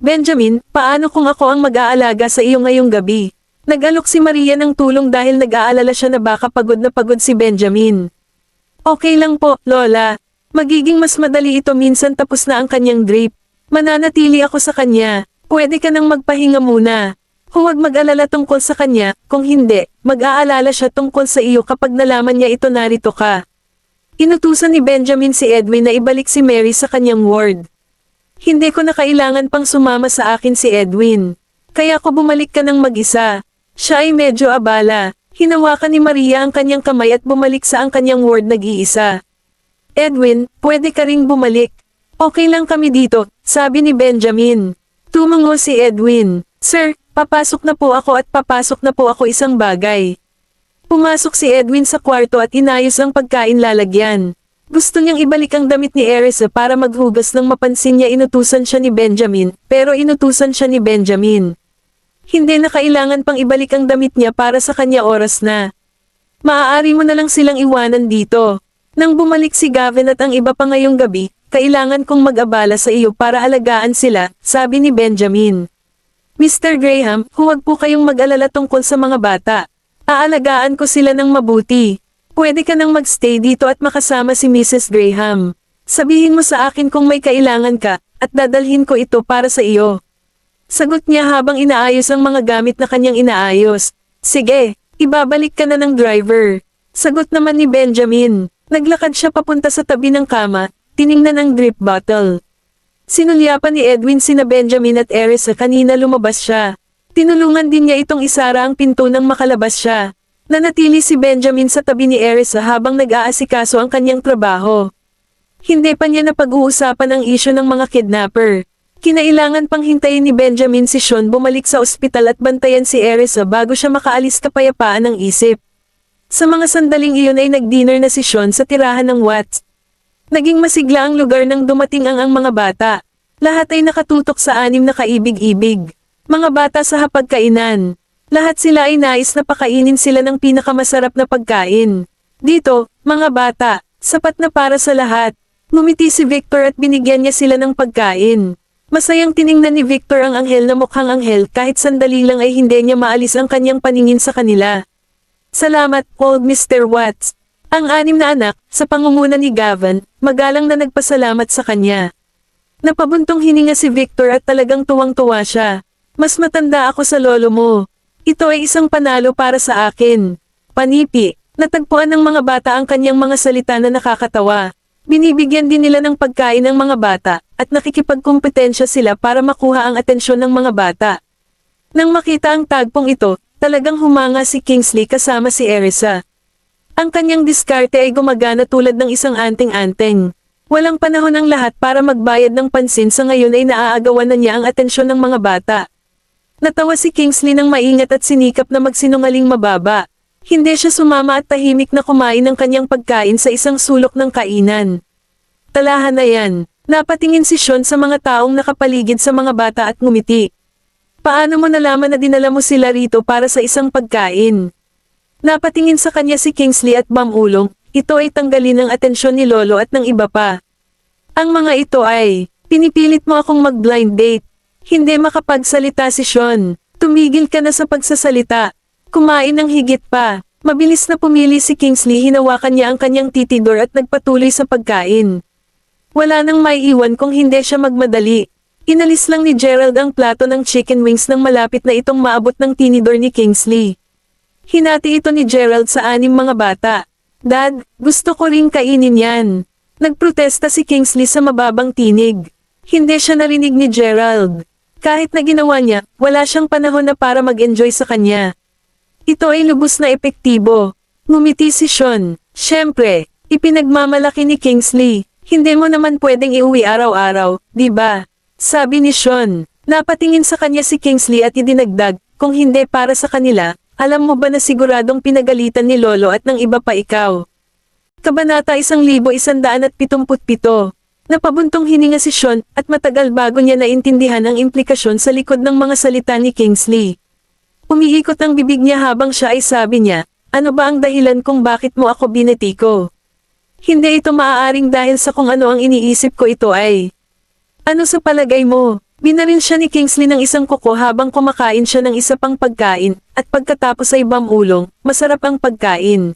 Benjamin, paano kung ako ang mag-aalaga sa iyo ngayong gabi? Nag-alok si Maria ng tulong dahil nag-aalala siya na baka pagod na pagod si Benjamin. Okay lang po, Lola. Magiging mas madali ito minsan tapos na ang kanyang drip. Mananatili ako sa kanya. Pwede ka nang magpahinga muna. Huwag mag-alala tungkol sa kanya, kung hindi, mag-aalala siya tungkol sa iyo kapag nalaman niya ito narito ka. Inutusan ni Benjamin si Edwin na ibalik si Mary sa kanyang ward. Hindi ko na kailangan pang sumama sa akin si Edwin. Kaya ko bumalik ka ng mag-isa. Siya ay medyo abala. Hinawakan ni Maria ang kanyang kamay at bumalik sa ang kanyang ward nag-iisa. Edwin, pwede ka ring bumalik. Okay lang kami dito, sabi ni Benjamin. Tumango si Edwin. Sir, papasok na po ako at papasok na po ako isang bagay. Pumasok si Edwin sa kwarto at inayos ang pagkain lalagyan. Gusto niyang ibalik ang damit ni Erisa para maghugas nang mapansin niya inutusan siya ni Benjamin, pero inutusan siya ni Benjamin. Hindi na kailangan pang ibalik ang damit niya para sa kanya oras na. Maaari mo na lang silang iwanan dito. Nang bumalik si Gavin at ang iba pa ngayong gabi, kailangan kong mag-abala sa iyo para alagaan sila, sabi ni Benjamin. Mr. Graham, huwag po kayong mag-alala tungkol sa mga bata. Aalagaan ko sila ng mabuti. Pwede ka nang magstay dito at makasama si Mrs. Graham. Sabihin mo sa akin kung may kailangan ka, at dadalhin ko ito para sa iyo. Sagot niya habang inaayos ang mga gamit na kanyang inaayos. Sige, ibabalik ka na ng driver. Sagot naman ni Benjamin. Naglakad siya papunta sa tabi ng kama, tiningnan ang drip bottle. Sinulyapan ni Edwin sina Benjamin at Erisa kanina lumabas siya. Tinulungan din niya itong isara ang pinto nang makalabas siya. Nanatili si Benjamin sa tabi ni Erisa habang nag-aasikaso ang kanyang trabaho. Hindi pa niya napag-uusapan ang isyu ng mga kidnapper. Kinailangan pang hintayin ni Benjamin si Sean bumalik sa ospital at bantayan si Erisa bago siya makaalis kapayapaan ng isip. Sa mga sandaling iyon ay nag-dinner na si Sean sa tirahan ng Watts. Naging masigla ang lugar nang dumating ang mga bata. Lahat ay nakatutok sa 6 na kaibig-ibig. Mga bata sa hapagkainan. Lahat sila ay nais na pakainin sila ng pinakamasarap na pagkain. Dito, mga bata, sapat na para sa lahat. Ngumiti si Victor at binigyan niya sila ng pagkain. Masayang tiningnan ni Victor ang anghel na mukhang anghel kahit sandali lang ay hindi niya maalis ang kanyang paningin sa kanila. Salamat, old Mr. Watts. Ang 6 na anak, sa pangunguna ni Gavin, magalang na nagpasalamat sa kanya. Napabuntong hininga si Victor at talagang tuwang-tuwa siya. Mas matanda ako sa lolo mo. Ito ay isang panalo para sa akin. Panipi, natagpuan ng mga bata ang kanyang mga salita na nakakatawa. Binibigyan din nila ng pagkain ng mga bata, at nakikipagkompetensya sila para makuha ang atensyon ng mga bata. Nang makita ang tagpong ito, talagang humanga si Kingsley kasama si Erisa. Ang kanyang diskarte ay gumagana tulad ng isang anting-anteng. Walang panahon ang lahat para magbayad ng pansin, sa ngayon ay naaagawan na niya ang atensyon ng mga bata. Natawa si Kingsley ng maingat at sinikap na magsinungaling mababa. Hindi siya sumama at tahimik na kumain ng kanyang pagkain sa isang sulok ng kainan. Talahan na yan. Napatingin si Sean sa mga taong nakapaligid sa mga bata at ngumiti. Paano mo nalaman na dinala mo sila rito para sa isang pagkain? Napatingin sa kanya si Kingsley at bamulong, ito ay tanggalin ang atensyon ni Lolo at ng iba pa. Ang mga ito ay, pinipilit mo akong mag-blind date. Hindi makapagsalita si Sean. Tumigil ka na sa pagsasalita. Kumain ng higit pa. Mabilis na pumili si Kingsley, hinawakan niya ang kanyang titidor at nagpatuloy sa pagkain. Wala nang maiiwan kung hindi siya magmadali. Inalis lang ni Gerald ang plato ng chicken wings nang malapit na itong maabot ng tinidor ni Kingsley. Hinati ito ni Gerald sa 6 mga bata. Dad, gusto ko ring kainin yan. Nagprotesta si Kingsley sa mababang tinig. Hindi siya narinig ni Gerald. Kahit na ginawa niya, wala siyang panahon na para mag-enjoy sa kanya. Ito ay lubos na epektibo. Ngumiti si Sean. Siyempre, ipinagmamalaki ni Kingsley. Hindi mo naman pwedeng iuwi araw-araw, di ba? Sabi ni Sean. Napatingin sa kanya si Kingsley at idinagdag, kung hindi para sa kanila, alam mo ba na siguradong pinagalitan ni Lolo at ng iba pa ikaw? Kabanata 1177. Napabuntong hininga si Sean at matagal bago niya naintindihan ang implikasyon sa likod ng mga salita ni Kingsley. Umiikot ang bibig niya habang siya ay sabi niya, ano ba ang dahilan kung bakit mo ako binetiko? Hindi ito maaaring dahil sa kung ano ang iniisip ko, ito ay. Ano sa palagay mo? Binaril siya ni Kingsley ng isang kuko habang kumakain siya ng isa pang pagkain, at pagkatapos ay bamulong, masarap ang pagkain.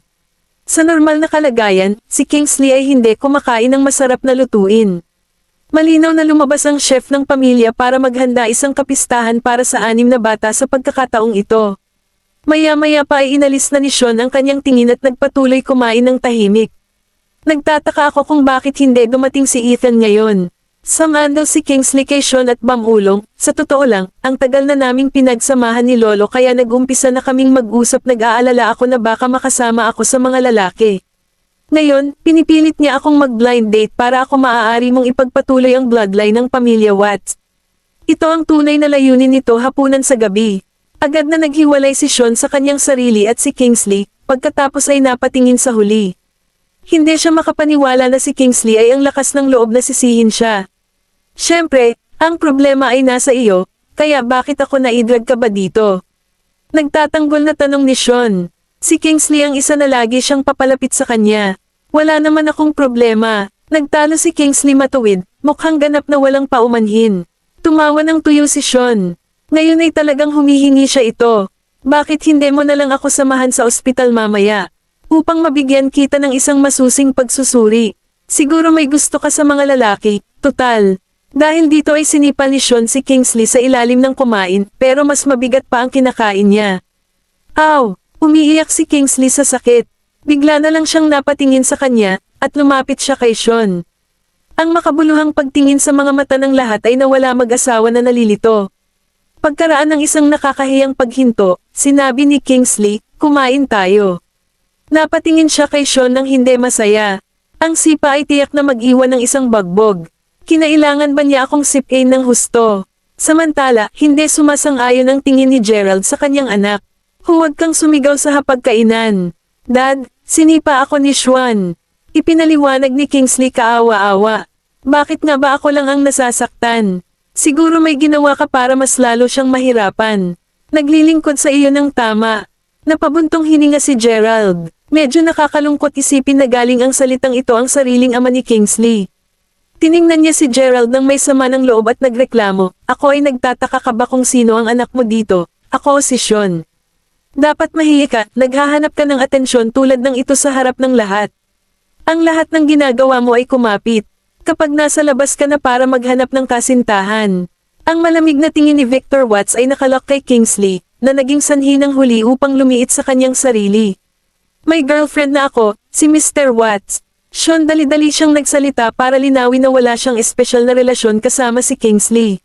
Sa normal na kalagayan, si Kingsley ay hindi kumakain ng masarap na lutuin. Malinaw na lumabas ang chef ng pamilya para maghanda isang kapistahan para sa 6 na bata sa pagkakataong ito. Maya-maya pa ay inalis na ni Sean ang kanyang tingin at nagpatuloy kumain ng tahimik. Nagtataka ako kung bakit hindi dumating si Ethan ngayon. Samando si Kingsley kay Sean at bamulong, sa totoo lang, ang tagal na naming pinagsamahan ni Lolo kaya nag-umpisa na kaming mag-usap, nag-aalala ako na baka makasama ako sa mga lalaki. Ngayon, pinipilit niya akong mag-blind date para ako maaari mong ipagpatuloy ang bloodline ng pamilya Watts. Ito ang tunay na layunin nito. Hapunan sa gabi. Agad na naghiwalay si Sean sa kanyang sarili at si Kingsley, pagkatapos ay napatingin sa huli. Hindi siya makapaniwala na si Kingsley ay ang lakas ng loob na sisihin siya. Siyempre, ang problema ay nasa iyo, kaya bakit ako naidrag ka ba dito? Nagtatanggol na tanong ni Sean. Si Kingsley ang isa na lagi siyang papalapit sa kanya. Wala naman akong problema. Nagtalo si Kingsley matuwid, mukhang ganap na walang paumanhin. Tumawa ng tuyo si Sean. Ngayon ay talagang humihingi siya ito. Bakit hindi mo na lang ako samahan sa ospital mamaya? Upang mabigyan kita ng isang masusing pagsusuri. Siguro may gusto ka sa mga lalaki, total. Dahil dito ay sinipa ni Sean si Kingsley sa ilalim ng kumain, pero mas mabigat pa ang kinakain niya. Aw! Umiiyak si Kingsley sa sakit. Bigla na lang siyang napatingin sa kanya, at lumapit siya kay Sean. Ang makabuluhang pagtingin sa mga mata ng lahat ay nawala, mag-asawa na nalilito. Pagkaraan ng isang nakakahiyang paghinto, sinabi ni Kingsley, kumain tayo. Napatingin siya kay Sean ng hindi masaya. Ang sipa ay tiyak na mag-iwan ng isang bagbog. Kinailangan ba niya akong sipin ng husto? Samantala, hindi sumasang-ayon ang tingin ni Gerald sa kanyang anak. Huwag kang sumigaw sa hapagkainan. Dad, sinipa ako ni Sean. Ipinaliwanag ni Kingsley kaawa-awa. Bakit nga ba ako lang ang nasasaktan? Siguro may ginawa ka para mas lalo siyang mahirapan. Naglilingkod sa iyo ng tama. Napabuntong hininga si Gerald. Medyo nakakalungkot isipin na galing ang salitang ito ang sariling ama ni Kingsley. Tiningnan niya si Gerald ng may sama ng loob at nagreklamo, ako ay nagtataka ka ba kung sino ang anak mo dito? Ako si Sean. Dapat mahiya ka, naghahanap ka ng atensyon tulad ng ito sa harap ng lahat. Ang lahat ng ginagawa mo ay kumapit. Kapag nasa labas ka na para maghanap ng kasintahan. Ang malamig na tingin ni Victor Watts ay nakalak kay Kingsley, na naging sanhi ng huli upang lumiit sa kanyang sarili. May girlfriend na ako, si Mr. Watts. Sean dali-dali siyang nagsalita para linawin na wala siyang espesyal na relasyon kasama si Kingsley.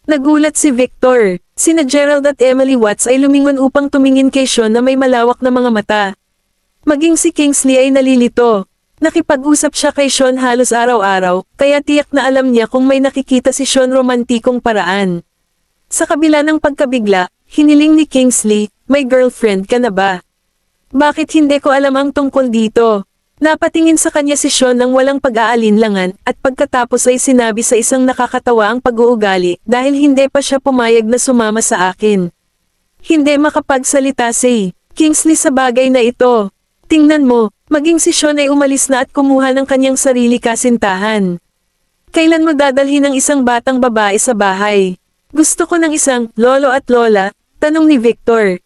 Nagulat si Victor. Sina Gerald at Emily Watts ay lumingon upang tumingin kay Sean na may malawak na mga mata. Maging si Kingsley ay nalilito. Nakipag-usap siya kay Sean halos araw-araw, kaya tiyak na alam niya kung may nakikita si Sean romantikong paraan. Sa kabila ng pagkabigla, hiniling ni Kingsley, "May girlfriend ka na ba? Bakit hindi ko alam ang tungkol dito?" Napatingin sa kanya si Sean ng walang pag-aalinlangan, at pagkatapos ay sinabi sa isang nakakatawa ang pag-uugali, "Dahil hindi pa siya pumayag na sumama sa akin. Hindi makapagsalita si Kingsley sa bagay na ito. Tingnan mo, maging si Sean ay umalis na at kumuha ng kanyang sarili kasintahan. Kailan mo dadalhin ang isang batang babae sa bahay? Gusto ko ng isang lolo at lola," tanong ni Victor.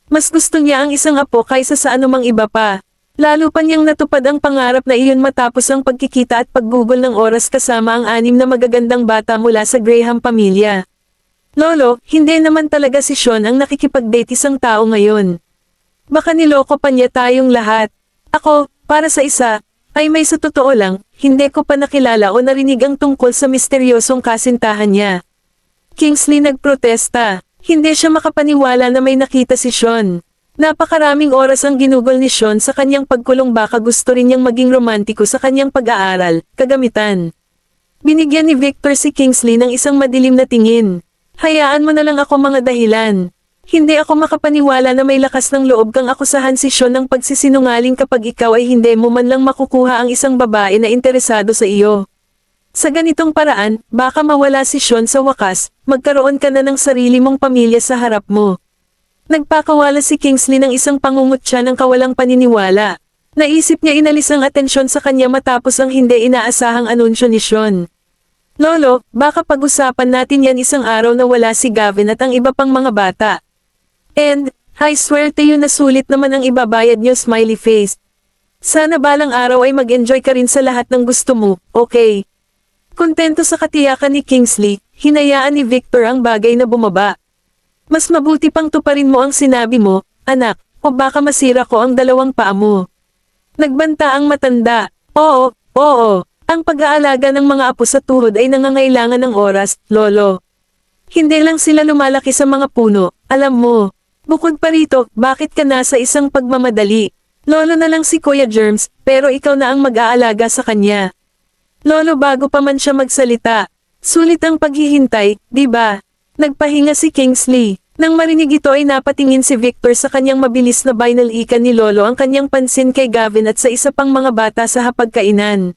Mas gusto niya ang isang apo kaysa sa anumang iba pa. Lalo pa niyang natupad ang pangarap na iyon matapos ang pagkikita at paggugol ng oras kasama ang 6 na magagandang bata mula sa Graham pamilya. "Lolo, hindi naman talaga si Sean ang nakikipag-date isang tao ngayon. Baka niloko pa niya tayong lahat. Ako, para sa isa, ay may sa totoo lang, hindi ko pa nakilala o narinig ang tungkol sa misteryosong kasintahan niya." Kingsley nagprotesta. Hindi siya makapaniwala na may nakita si Sean. Napakaraming oras ang ginugol ni Sean sa kanyang pagkulong, baka gusto rin niyang maging romantiko sa kanyang pag-aaral, kagamitan. Binigyan ni Victor si Kingsley ng isang madilim na tingin. "Hayaan mo na lang ako mga dahilan. Hindi ako makapaniwala na may lakas ng loob kang akusahan si Sean ng pagsisinungaling kapag ikaw ay hindi mo man lang makukuha ang isang babae na interesado sa iyo. Sa ganitong paraan, baka mawala si Sean sa wakas, magkaroon ka na ng sarili mong pamilya sa harap mo." Nagpakawala si Kingsley ng isang pangungutya ng kawalang paniniwala. Naisip niya inalis ang atensyon sa kanya matapos ang hindi inaasahang anunsyo ni Sean. "Lolo, baka pag-usapan natin yan isang araw na wala si Gavin at ang iba pang mga bata. And, I swear to you na sulit naman ang ibabayad niyo, smiley face. Sana balang araw ay mag-enjoy ka rin sa lahat ng gusto mo, okay?" Kontento sa katiyakan ni Kingsley, hinayaan ni Victor ang bagay na bumaba. "Mas mabuti pang tuparin mo ang sinabi mo, anak, o baka masira ko ang 2 paa mo." Nagbanta ang matanda. Oo, ang pag-aalaga ng mga apo sa tuhod ay nangangailangan ng oras, lolo. Hindi lang sila lumalaki sa mga puno, alam mo. Bukod pa rito, bakit ka nasa isang pagmamadali? Lolo na lang si Kuya Germs, pero ikaw na ang mag-aalaga sa kanya. Lolo, bago pa man siya magsalita. Sulit ang paghihintay, di ba? Nagpahinga si Kingsley. Nang marinig ito ay napatingin si Victor sa kanyang mabilis na binalikan ni Lolo ang kanyang pansin kay Gavin at sa isa pang mga bata sa hapagkainan.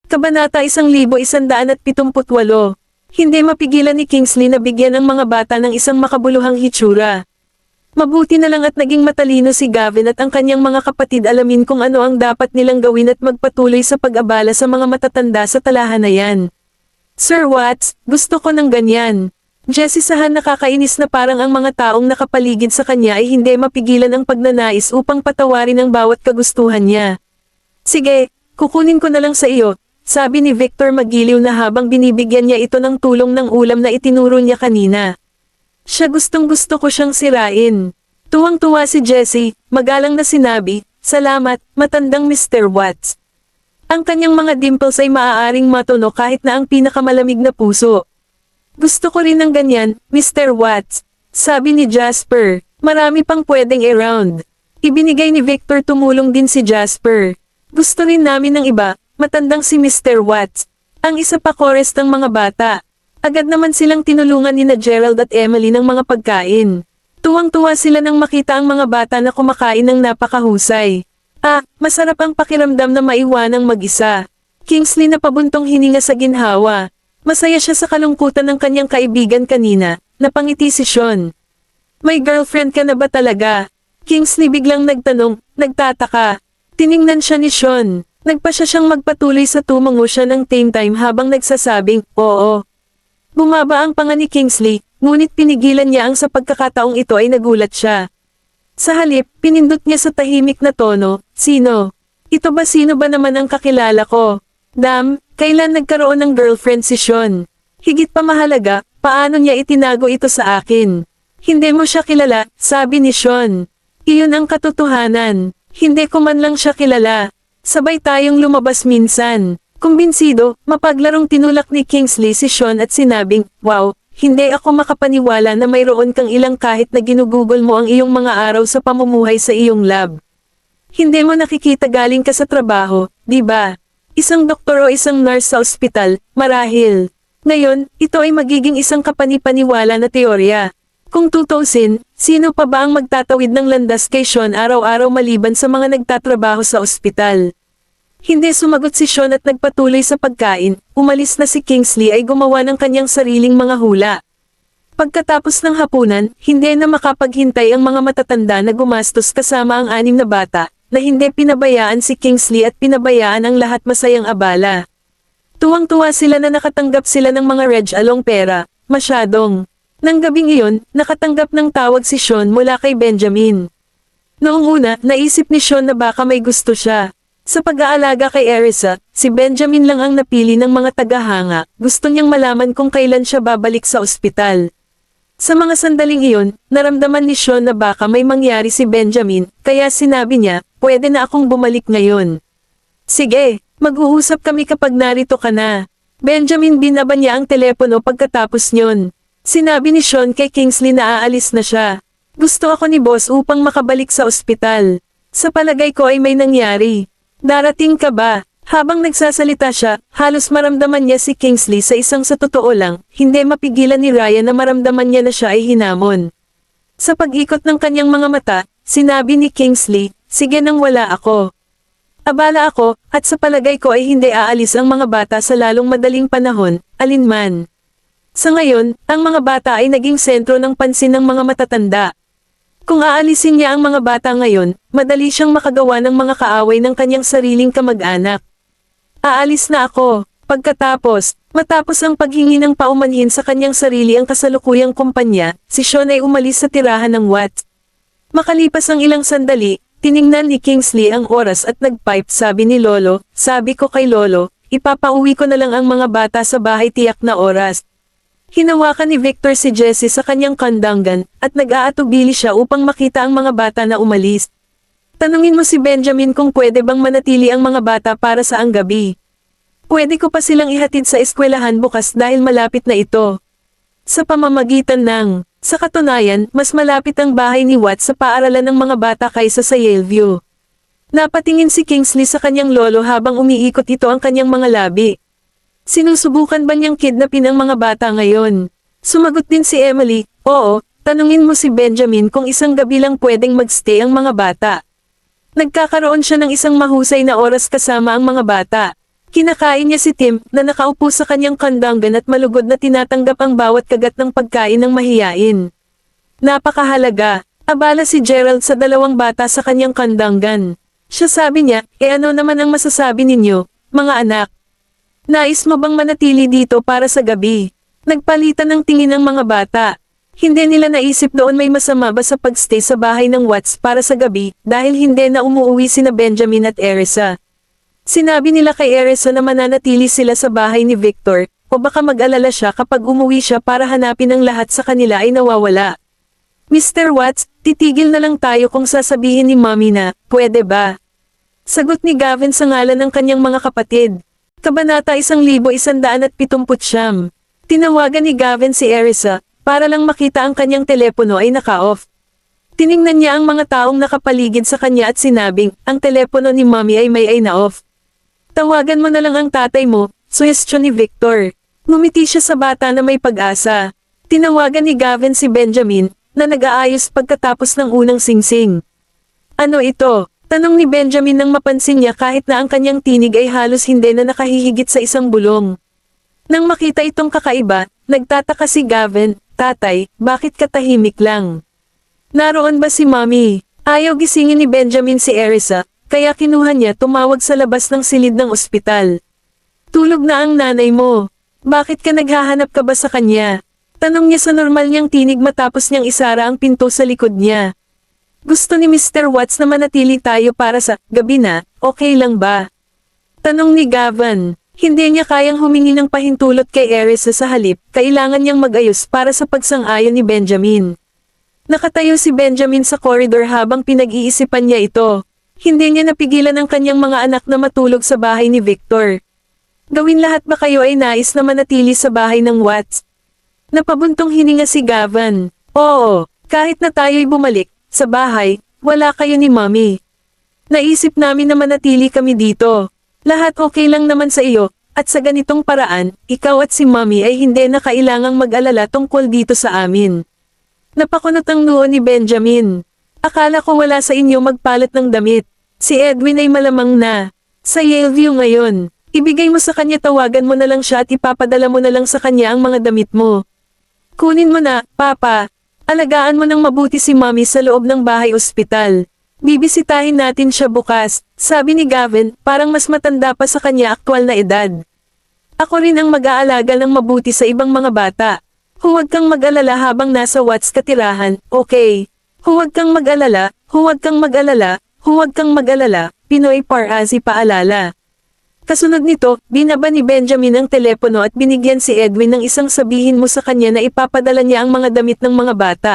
Kabanata 1178. Hindi mapigilan ni Kingsley na bigyan ang mga bata ng isang makabuluhang hitsura. Mabuti na lang at naging matalino si Gavin at ang kanyang mga kapatid alamin kung ano ang dapat nilang gawin at magpatuloy sa pag-abala sa mga matatanda sa talahan na yan. "Sir Watts, gusto ko ng ganyan." Jessie sahan nakakainis na parang ang mga taong nakapaligid sa kanya ay hindi mapigilan ang pagnanais upang patawarin ang bawat kagustuhan niya. "Sige, kukunin ko na lang sa iyo," sabi ni Victor magiliw na habang binibigyan niya ito ng tulong ng ulam na itinuro niya kanina. Siya gustong-gusto ko siyang sirain. Tuwang-tuwa si Jessie, magalang na sinabi, "Salamat, matandang Mr. Watts." Ang kanyang mga dimples ay maaaring matuno kahit na ang pinakamalamig na puso. "Gusto ko rin ng ganyan, Mr. Watts," sabi ni Jasper. "Marami pang pwedeng around." Ibinigay ni Victor, tumulong din si Jasper. "Gusto rin namin ng iba, matandang si Mr. Watts." Ang isa pa chorus ng mga bata. Agad naman silang tinulungan ni na Gerald at Emily ng mga pagkain. Tuwang-tuwa sila nang makita ang mga bata na kumakain ng napakahusay. Masarap ang pakiramdam na maiwanang mag-isa. Kingsley na pabuntong hininga sa ginhawa. Masaya siya sa kalungkutan ng kanyang kaibigan kanina, napangiti si Sean. "May girlfriend ka na ba talaga?" Kingsley biglang nagtanong, nagtataka. Tiningnan siya ni Sean. Nagpasya siyang magpatuloy sa tumango siya ng same time habang nagsasabing, "Oo." Bumaba ang panga ni Kingsley, ngunit pinigilan niya ang sa pagkakataong ito ay nagulat siya. Sa halip, pinindot niya sa tahimik na tono, "Sino? Ito ba, sino ba naman ang kakilala ko? Kailan nagkaroon ng girlfriend si Sean? Higit pa mahalaga, paano niya itinago ito sa akin?" "Hindi mo siya kilala," sabi ni Sean. "Iyon ang katotohanan. Hindi ko man lang siya kilala. Sabay tayong lumabas minsan." Kumbinsido, mapaglarong tinulak ni Kingsley si Sean at sinabing, "Wow, hindi ako makapaniwala na mayroon kang ilang kahit na ginugugol mo ang iyong mga araw sa pamumuhay sa iyong lab. Hindi mo nakikita galing ka sa trabaho, di ba? Isang doktor o isang nurse sa ospital, marahil. Ngayon, ito ay magiging isang kapanipaniwala na teorya. Kung tutuusin, sino pa ba ang magtatawid ng landas kay Sean araw-araw maliban sa mga nagtatrabaho sa ospital? Hindi sumagot si Sean at nagpatuloy sa pagkain, umalis na si Kingsley ay gumawa ng kanyang sariling mga hula. Pagkatapos ng hapunan, hindi na makapaghintay ang mga matatanda na gumastos kasama ang 6 na bata, na hindi pinabayaan si Kingsley at pinabayaan ang lahat masayang abala. Tuwang-tuwa sila na nakatanggap sila ng mga reg-along pera, masyadong. Nang gabing iyon, nakatanggap ng tawag si Sean mula kay Benjamin. Noong una, naisip ni Sean na baka may gusto siya. Sa pag-aalaga kay Erisa, si Benjamin lang ang napili ng mga tagahanga, gusto niyang malaman kung kailan siya babalik sa ospital. Sa mga sandaling iyon, naramdaman ni Sean na baka may mangyari si Benjamin, kaya sinabi niya, pwede na akong bumalik ngayon. Sige, mag-uusap kami kapag narito ka na. Benjamin binaba niya ang telepono pagkatapos nyon. Sinabi ni Sean kay Kingsley na aalis na siya. Gusto ako ni boss upang makabalik sa ospital. Sa palagay ko ay may nangyari. Darating ka ba? Habang nagsasalita siya, halos maramdaman niya si Kingsley sa isang sa totoo lang, hindi mapigilan ni Ryan na maramdaman niya na siya ay hinamon. Sa pag-ikot ng kanyang mga mata, sinabi ni Kingsley, sige nang wala ako. Abala ako, at sa palagay ko ay hindi aalis ang mga bata sa lalong madaling panahon, alinman. Sa ngayon, ang mga bata ay naging sentro ng pansin ng mga matatanda. Kung aalisin niya ang mga bata ngayon, madali siyang makagawa ng mga kaaway ng kanyang sariling kamag-anak. Aalis na ako. Matapos ang paghingi ng paumanhin sa kanyang sarili ang kasalukuyang kumpanya, si Sean ay umalis sa tirahan ng Watts. Makalipas ang ilang sandali, tiningnan ni Kingsley ang oras at nagpipe sabi ni Lolo, sabi ko kay Lolo, ipapauwi ko na lang ang mga bata sa bahay tiyak na oras. Hinawakan ni Victor si Jessie sa kanyang kandangan, at nag-aatubili siya upang makita ang mga bata na umalis. Tanungin mo si Benjamin kung pwede bang manatili ang mga bata para sa ang gabi. Pwede ko pa silang ihatid sa eskwelahan bukas dahil malapit na ito. Sa pamamagitan ng, sa katunayan, mas malapit ang bahay ni Watts sa paaralan ng mga bata kaysa sa Yaleview. Napatingin si Kingsley sa kanyang lolo habang umiikot ito ang kanyang mga labi. Sinusubukan ba niyang kidnapin ang mga bata ngayon? Sumagot din si Emily, oo, tanungin mo si Benjamin kung isang gabi lang pwedeng magstay ang mga bata. Nagkakaroon siya ng isang mahusay na oras kasama ang mga bata. Kinakain niya si Tim, na nakaupo sa kanyang kandangan at malugod na tinatanggap ang bawat kagat ng pagkain ng mahiyain. Napakahalaga, abala si Gerald sa 2 bata sa kanyang kandangan. Siya sabi niya, ano naman ang masasabi ninyo, mga anak? Nais mo bang manatili dito para sa gabi? Nagpalitan ng tingin ang mga bata. Hindi nila naisip doon may masama ba sa pagstay sa bahay ng Watts para sa gabi, dahil hindi na umuwi sina Benjamin at Erisa. Sinabi nila kay Erisa na mananatili sila sa bahay ni Victor, o baka mag-alala siya kapag umuwi siya para hanapin ang lahat sa kanila ay nawawala. Mr. Watts, titigil na lang tayo kung sasabihin ni Mommy na, pwede ba? Sagot ni Gavin sa ngalan ng kanyang mga kapatid. Kabanata 1179. Tinawagan ni Gavin si Erisa, para lang makita ang kanyang telepono ay naka-off. Tiningnan niya ang mga taong nakapaligid sa kanya at sinabing, ang telepono ni Mommy ay na-off. Tawagan mo na lang ang tatay mo, suhestyon ni Victor. Ngumiti siya sa bata na may pag-asa. Tinawagan ni Gavin si Benjamin, na nag-aayos pagkatapos ng unang singsing. Ano ito? Tanong ni Benjamin nang mapansin niya kahit na ang kanyang tinig ay halos hindi na nakahihigit sa isang bulong. Nang makita itong kakaiba, nagtataka si Gavin, tatay, bakit katahimik lang? Naroon ba si Mommy? Ayaw gisingin ni Benjamin si Erisa, kaya kinuha niya tumawag sa labas ng silid ng ospital. Tulog na ang nanay mo. Bakit ka naghahanap ka ba sa kanya? Tanong niya sa normal niyang tinig matapos niyang isara ang pinto sa likod niya. Gusto ni Mr. Watts na manatili tayo para sa gabi na, okay lang ba? Tanong ni Gavin. Hindi niya kayang humingi ng pahintulot kay Erisa sa halip, kailangan niyang mag-ayos para sa pagsang-ayon ni Benjamin. Nakatayo si Benjamin sa koridor habang pinag-iisipan niya ito. Hindi niya napigilan ang kanyang mga anak na matulog sa bahay ni Victor. Gawin lahat ba kayo ay nais na manatili sa bahay ng Watts? Napabuntong hininga si Gavin. Oo, kahit na tayo'y bumalik, sa bahay, wala kayo ni Mommy. Naisip namin na manatili kami dito. Lahat okay lang naman sa iyo, at sa ganitong paraan, ikaw at si Mommy ay hindi na kailangang mag-alala tungkol dito sa amin. Napakunot ang noo ni Benjamin. Akala ko wala sa inyo magpalit ng damit. Si Edwin ay malamang na. Sa Yaleview ngayon. Ibigay mo sa kanya, tawagan mo na lang siya at ipapadala mo na lang sa kanya ang mga damit mo. Kunin mo na, Papa. Alagaan mo ng mabuti si Mommy sa loob ng bahay-ospital. Bibisitahin natin siya bukas, sabi ni Gavin, parang mas matanda pa sa kanya aktwal na edad. Ako rin ang mag-aalaga ng mabuti sa ibang mga bata. Huwag kang mag-alala habang nasa Watts katirahan, okay? Huwag kang mag-alala, huwag kang mag-alala, huwag kang mag-alala, Pinoy Parazi paalala. Kasunod nito, binaba ni Benjamin ang telepono at binigyan si Edwin ng isang sabihin mo sa kanya na ipapadala niya ang mga damit ng mga bata.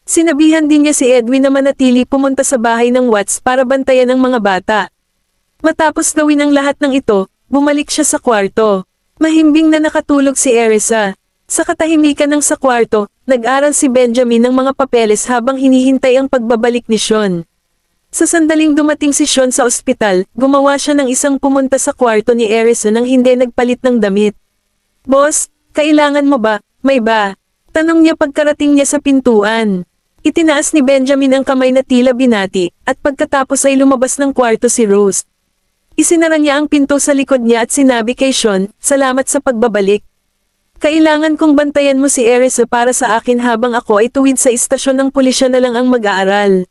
Sinabihan din niya si Edwin na manatili pumunta sa bahay ng Watts para bantayan ang mga bata. Matapos gawin ang lahat ng ito, bumalik siya sa kwarto. Mahimbing na nakatulog si Erisa. Sa katahimikan ng sa kwarto, nag-aral si Benjamin ng mga papeles habang hinihintay ang pagbabalik ni Sean. Sa sandaling dumating si Sean sa ospital, gumawa siya ng isang pumunta sa kwarto ni Erisa nang hindi nagpalit ng damit. Boss, kailangan mo ba? May ba? Tanong niya pagkarating niya sa pintuan. Itinaas ni Benjamin ang kamay na tila binati, at pagkatapos ay lumabas ng kwarto si Rose. Isinara niya ang pinto sa likod niya at sinabi kay Sean, salamat sa pagbabalik. Kailangan kong bantayan mo si Erisa para sa akin habang ako ay tuwid sa istasyon ng pulisya na lang ang mag-aaral.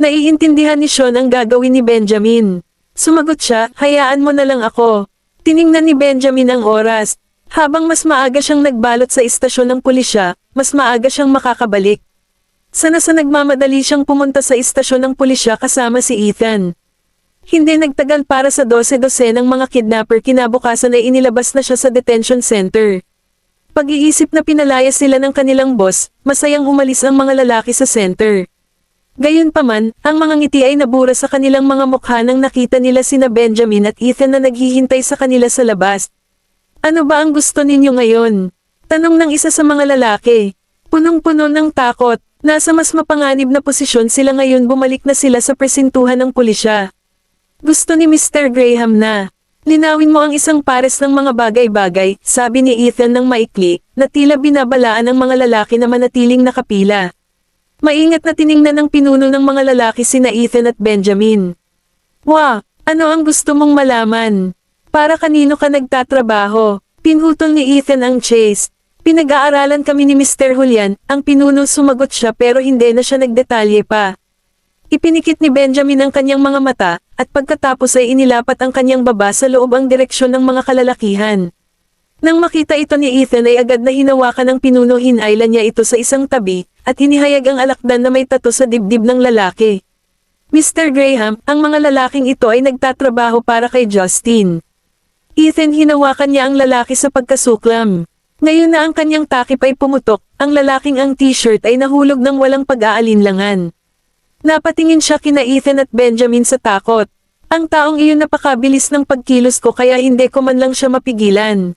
Naiintindihan ni Sean ang gagawin ni Benjamin. Sumagot siya, hayaan mo na lang ako. Tiningnan ni Benjamin ang oras. Habang mas maaga siyang nagbalot sa istasyon ng pulisya, mas maaga siyang makakabalik. Sana sa nagmamadali siyang pumunta sa istasyon ng pulisya kasama si Ethan. Hindi nagtagal para sa 12 ng mga kidnapper, kinabukasan ay inilabas na siya sa detention center. Pag-iisip na pinalaya sila ng kanilang boss, masayang umalis ang mga lalaki sa center. Gayunpaman, ang mga ngiti ay nabura sa kanilang mga mukha nang nakita nila sina Benjamin at Ethan na naghihintay sa kanila sa labas. Ano ba ang gusto ninyo ngayon? Tanong ng isa sa mga lalaki. Punong-puno ng takot, nasa mas mapanganib na posisyon sila ngayon, bumalik na sila sa presintuhan ng pulisya. Gusto ni Mr. Graham na. Linawin mo ang isang pares ng mga bagay-bagay, sabi ni Ethan ng maikli, na tila binabalaan ng mga lalaki na manatiling nakapila. Maingat na tiningnan ng pinuno ng mga lalaki sina Ethan at Benjamin. Wow, ano ang gusto mong malaman? Para kanino ka nagtatrabaho? Pinutol ni Ethan ang chase. Pinag-aaralan kami ni Mr. Julian, ang pinuno, sumagot siya pero hindi na siya nagdetalye pa. Ipinikit ni Benjamin ang kanyang mga mata, at pagkatapos ay inilapat ang kanyang baba sa loob ang direksyon ng mga kalalakihan. Nang makita ito ni Ethan ay agad na hinawakan ng pinuno, hinailan niya ito sa isang tabi, at hinihayag ang alakdan na may tato sa dibdib ng lalaki. Mr. Graham, ang mga lalaking ito ay nagtatrabaho para kay Justin. Ethan, hinawakan niya ang lalaki sa pagkasuklam. Ngayon na ang kanyang takip ay pumutok, ang lalaking ang t-shirt ay nahulog ng walang pag-aalinlangan. Napatingin siya kina Ethan at Benjamin sa takot. Ang taong iyon napakabilis ng pagkilos ko kaya hindi ko man lang siya mapigilan.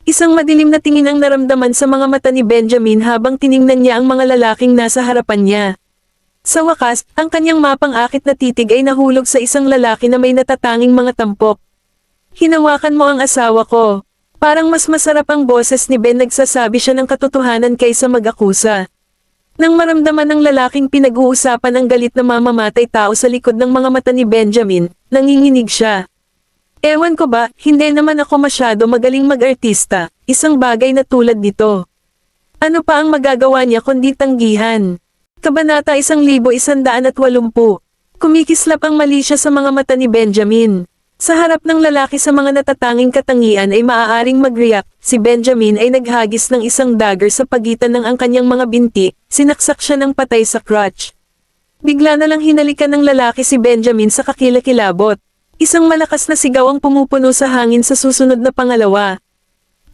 Isang madilim na tingin ang naramdaman sa mga mata ni Benjamin habang tiningnan niya ang mga lalaking nasa harapan niya. Sa wakas, ang kanyang mapang-akit na titig ay nahulog sa isang lalaki na may natatanging mga tampok. Hinawakan mo ang asawa ko. Parang mas masarap ang boses ni Ben, nagsasabi siya ng katotohanan kaysa mag-akusa. Nang maramdaman ng lalaking pinag-uusapan ang galit na mamamatay tao sa likod ng mga mata ni Benjamin, nanginginig siya. Ewan ko ba, hindi naman ako masyado magaling mag-artista, isang bagay na tulad nito. Ano pa ang magagawa niya kundi tanggihan? Kabanata 1180. Kumikislap ang mali siya sa mga mata ni Benjamin. Sa harap ng lalaki sa mga natatanging katangian ay maaaring mag-react, si Benjamin ay naghagis ng isang dagger sa pagitan ng ang kanyang mga binti, sinaksak siya ng patay sa crotch. Bigla na lang hinalikan ng lalaki si Benjamin sa kakilakilabot. Isang malakas na sigaw ang pumupuno sa hangin sa susunod na pangalawa.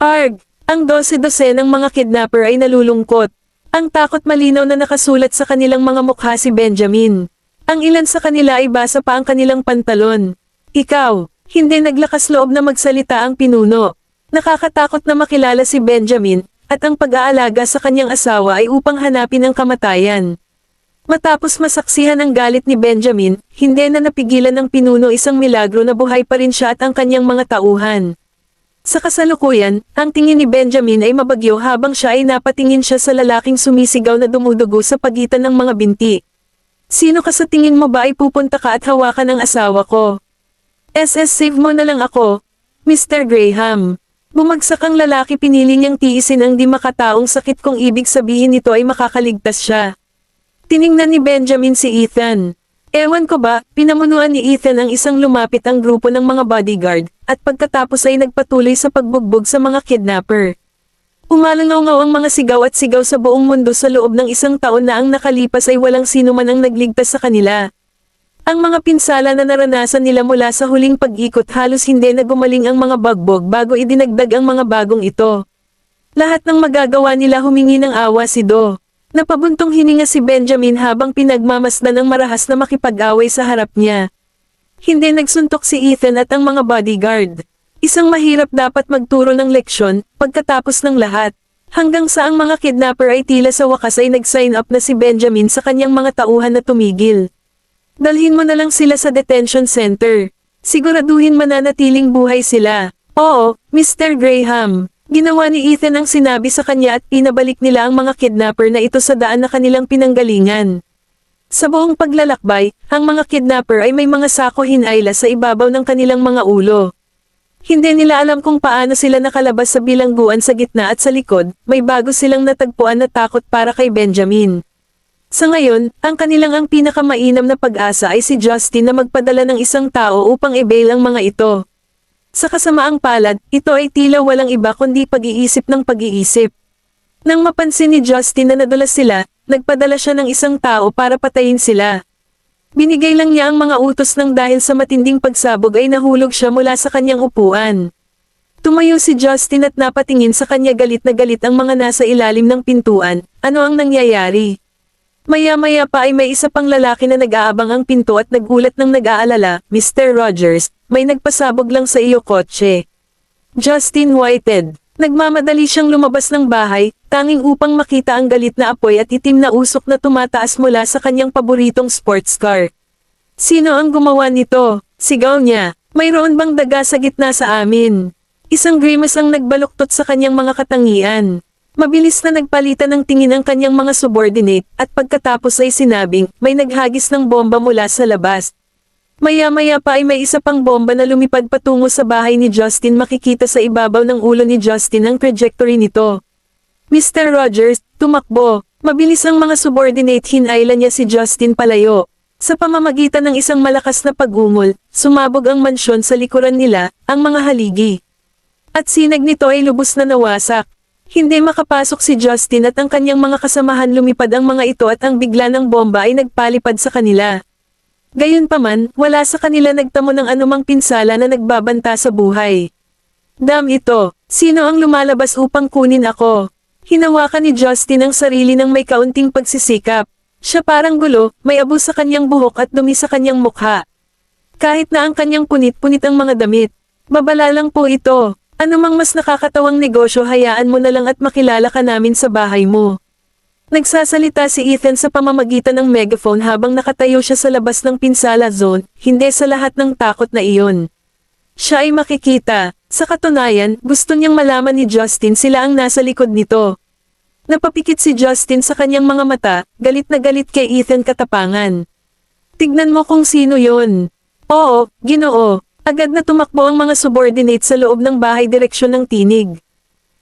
Arg! Ang 12 ng mga kidnapper ay nalulungkot. Ang takot malinaw na nakasulat sa kanilang mga mukha si Benjamin. Ang ilan sa kanila ay basa pa ang kanilang pantalon. Ikaw, hindi naglakas loob na magsalita ang pinuno. Nakakatakot na makilala si Benjamin, at ang pag-aalaga sa kanyang asawa ay upang hanapin ang kamatayan. Matapos masaksihan ang galit ni Benjamin, hindi na napigilan ng pinuno isang milagro na buhay pa rin siya at ang kanyang mga tauhan. Sa kasalukuyan, ang tingin ni Benjamin ay mabagyo habang siya ay napatingin siya sa lalaking sumisigaw na dumudugo sa pagitan ng mga binti. Sino ka sa tingin mo ba ay pupunta ka at hawakan ang asawa ko? Save mo na lang ako, Mr. Graham. Bumagsak ang lalaki, pinili niyang tiisin ang di makataong sakit kung ibig sabihin nito ay makakaligtas siya. Tiningnan ni Benjamin si Ethan. Ewan ko ba, pinamunuan ni Ethan ang isang lumapit ang grupo ng mga bodyguard, at pagkatapos ay nagpatuloy sa pagbugbog sa mga kidnapper. Umalangaw-ngaw ang mga sigaw at sigaw sa buong mundo sa loob ng isang taon na ang nakalipas ay walang sino man ang nagligtas sa kanila. Ang mga pinsala na naranasan nila mula sa huling pag-ikot halos hindi na gumaling ang mga bagbog bago idinagdag ang mga bagong ito. Lahat ng magagawa nila humingi ng awa si Do. Napabuntong hininga si Benjamin habang pinagmamasdan ng marahas na makipag-away sa harap niya. Hindi nagsuntok si Ethan at ang mga bodyguard. Isang mahirap dapat magturo ng leksyon, pagkatapos ng lahat. Hanggang sa ang mga kidnapper ay tila sa wakas ay nag-sign up na si Benjamin sa kanyang mga tauhan na tumigil. Dalhin mo na lang sila sa detention center. Siguraduhin mananatiling buhay sila. Oo, Mr. Graham. Ginawa ni Ethan ang sinabi sa kanya at pinabalik nila ang mga kidnapper na ito sa daan na kanilang pinanggalingan. Sa buong paglalakbay, ang mga kidnapper ay may mga sako hinayla sa ibabaw ng kanilang mga ulo. Hindi nila alam kung paano sila nakalabas sa bilangguan sa gitna at sa likod, may bago silang natagpuan na takot para kay Benjamin. Sa ngayon, ang kanilang pinakamainam na pag-asa ay si Justin na magpadala ng isang tao upang i-bail ang mga ito. Sa kasamaang palad, ito ay tila walang iba kundi pag-iisip ng pag-iisip. Nang mapansin ni Justin na nadulas sila, nagpadala siya ng isang tao para patayin sila. Binigay lang niya ang mga utos nang dahil sa matinding pagsabog ay nahulog siya mula sa kanyang upuan. Tumayo si Justin at napatingin sa kanya, galit na galit ang mga nasa ilalim ng pintuan. Ano ang nangyayari? Maya-maya pa ay may isa pang lalaki na nag-aabang ang pinto at nagulat ng nag-aalala, Mr. Rogers, may nagpasabog lang sa iyo kotse. Justin waited. Nagmamadali siyang lumabas ng bahay, tanging upang makita ang galit na apoy at itim na usok na tumataas mula sa kanyang paboritong sports car. Sino ang gumawa nito? Sigaw niya. Mayroon bang daga sa gitna sa amin? Isang grimace ang nagbaluktot sa kanyang mga katangian. Mabilis na nagpalitan ng tingin ang kanyang mga subordinate, at pagkatapos ay sinabing, may naghagis ng bomba mula sa labas. Maya-maya pa ay may isa pang bomba na lumipad patungo sa bahay ni Justin. Makikita sa ibabaw ng ulo ni Justin ang trajectory nito. Mr. Rogers, tumakbo. Mabilis ang mga subordinate, hinayla niya si Justin palayo. Sa pamamagitan ng isang malakas na pag-ungol, sumabog ang mansyon sa likuran nila, ang mga haligi. At sinag nito ay lubos na nawasak. Hindi makapasok si Justin at ang kanyang mga kasamahan, lumipad ang mga ito at ang bigla ng bomba ay nagpalipad sa kanila. Gayunpaman, wala sa kanila nagtamo ng anumang pinsala na nagbabanta sa buhay. Dam ito, sino ang lumalabas upang kunin ako? Hinawakan ni Justin ang sarili ng may kaunting pagsisikap. Siya parang gulo, may abo sa kanyang buhok at dumi sa kanyang mukha. Kahit na ang kanyang punit-punit ang mga damit. Babala lang po ito. Anumang mas nakakatawang negosyo, hayaan mo na lang at makilala ka namin sa bahay mo. Nagsasalita si Ethan sa pamamagitan ng megaphone habang nakatayo siya sa labas ng pinsala zone, hindi sa lahat ng takot na iyon. Siya ay makikita. Sa katunayan, gusto niyang malaman ni Justin sila ang nasa likod nito. Napapikit si Justin sa kanyang mga mata, galit na galit kay Ethan katapangan. Tignan mo kung sino yon. Oo, Ginoo. Agad na tumakbo ang mga subordinate sa loob ng bahay direksyon ng tinig.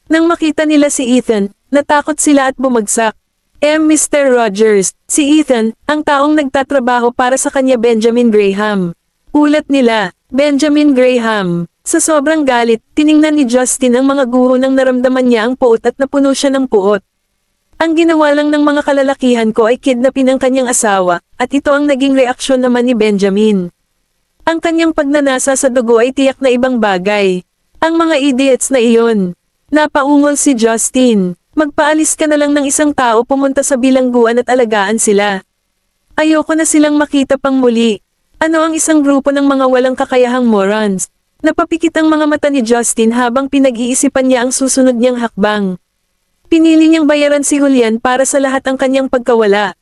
Nang makita nila si Ethan, natakot sila at bumagsak. Mr. Rogers, si Ethan, ang taong nagtatrabaho para sa kanya, Benjamin Graham. Ulat nila, Benjamin Graham. Sa sobrang galit, tiningnan ni Justin ang mga guho nang naramdaman niya ang puot at napuno siya ng puot. Ang ginawa lang ng mga kalalakihan ko ay kidnapin ang kanyang asawa, at ito ang naging reaksyon naman ni Benjamin. Ang kanyang pagnanasa sa dugo ay tiyak na ibang bagay. Ang mga idiots na iyon. Napaungol si Justin. Magpaalis ka na lang ng isang tao, pumunta sa bilangguan at alagaan sila. Ayoko na silang makita pang muli. Ano ang isang grupo ng mga walang kakayahang morons? Napapikit ang mga mata ni Justin habang pinag-iisipan niya ang susunod niyang hakbang. Pinili niyang bayaran si Julian para sa lahat ang kanyang pagkawala.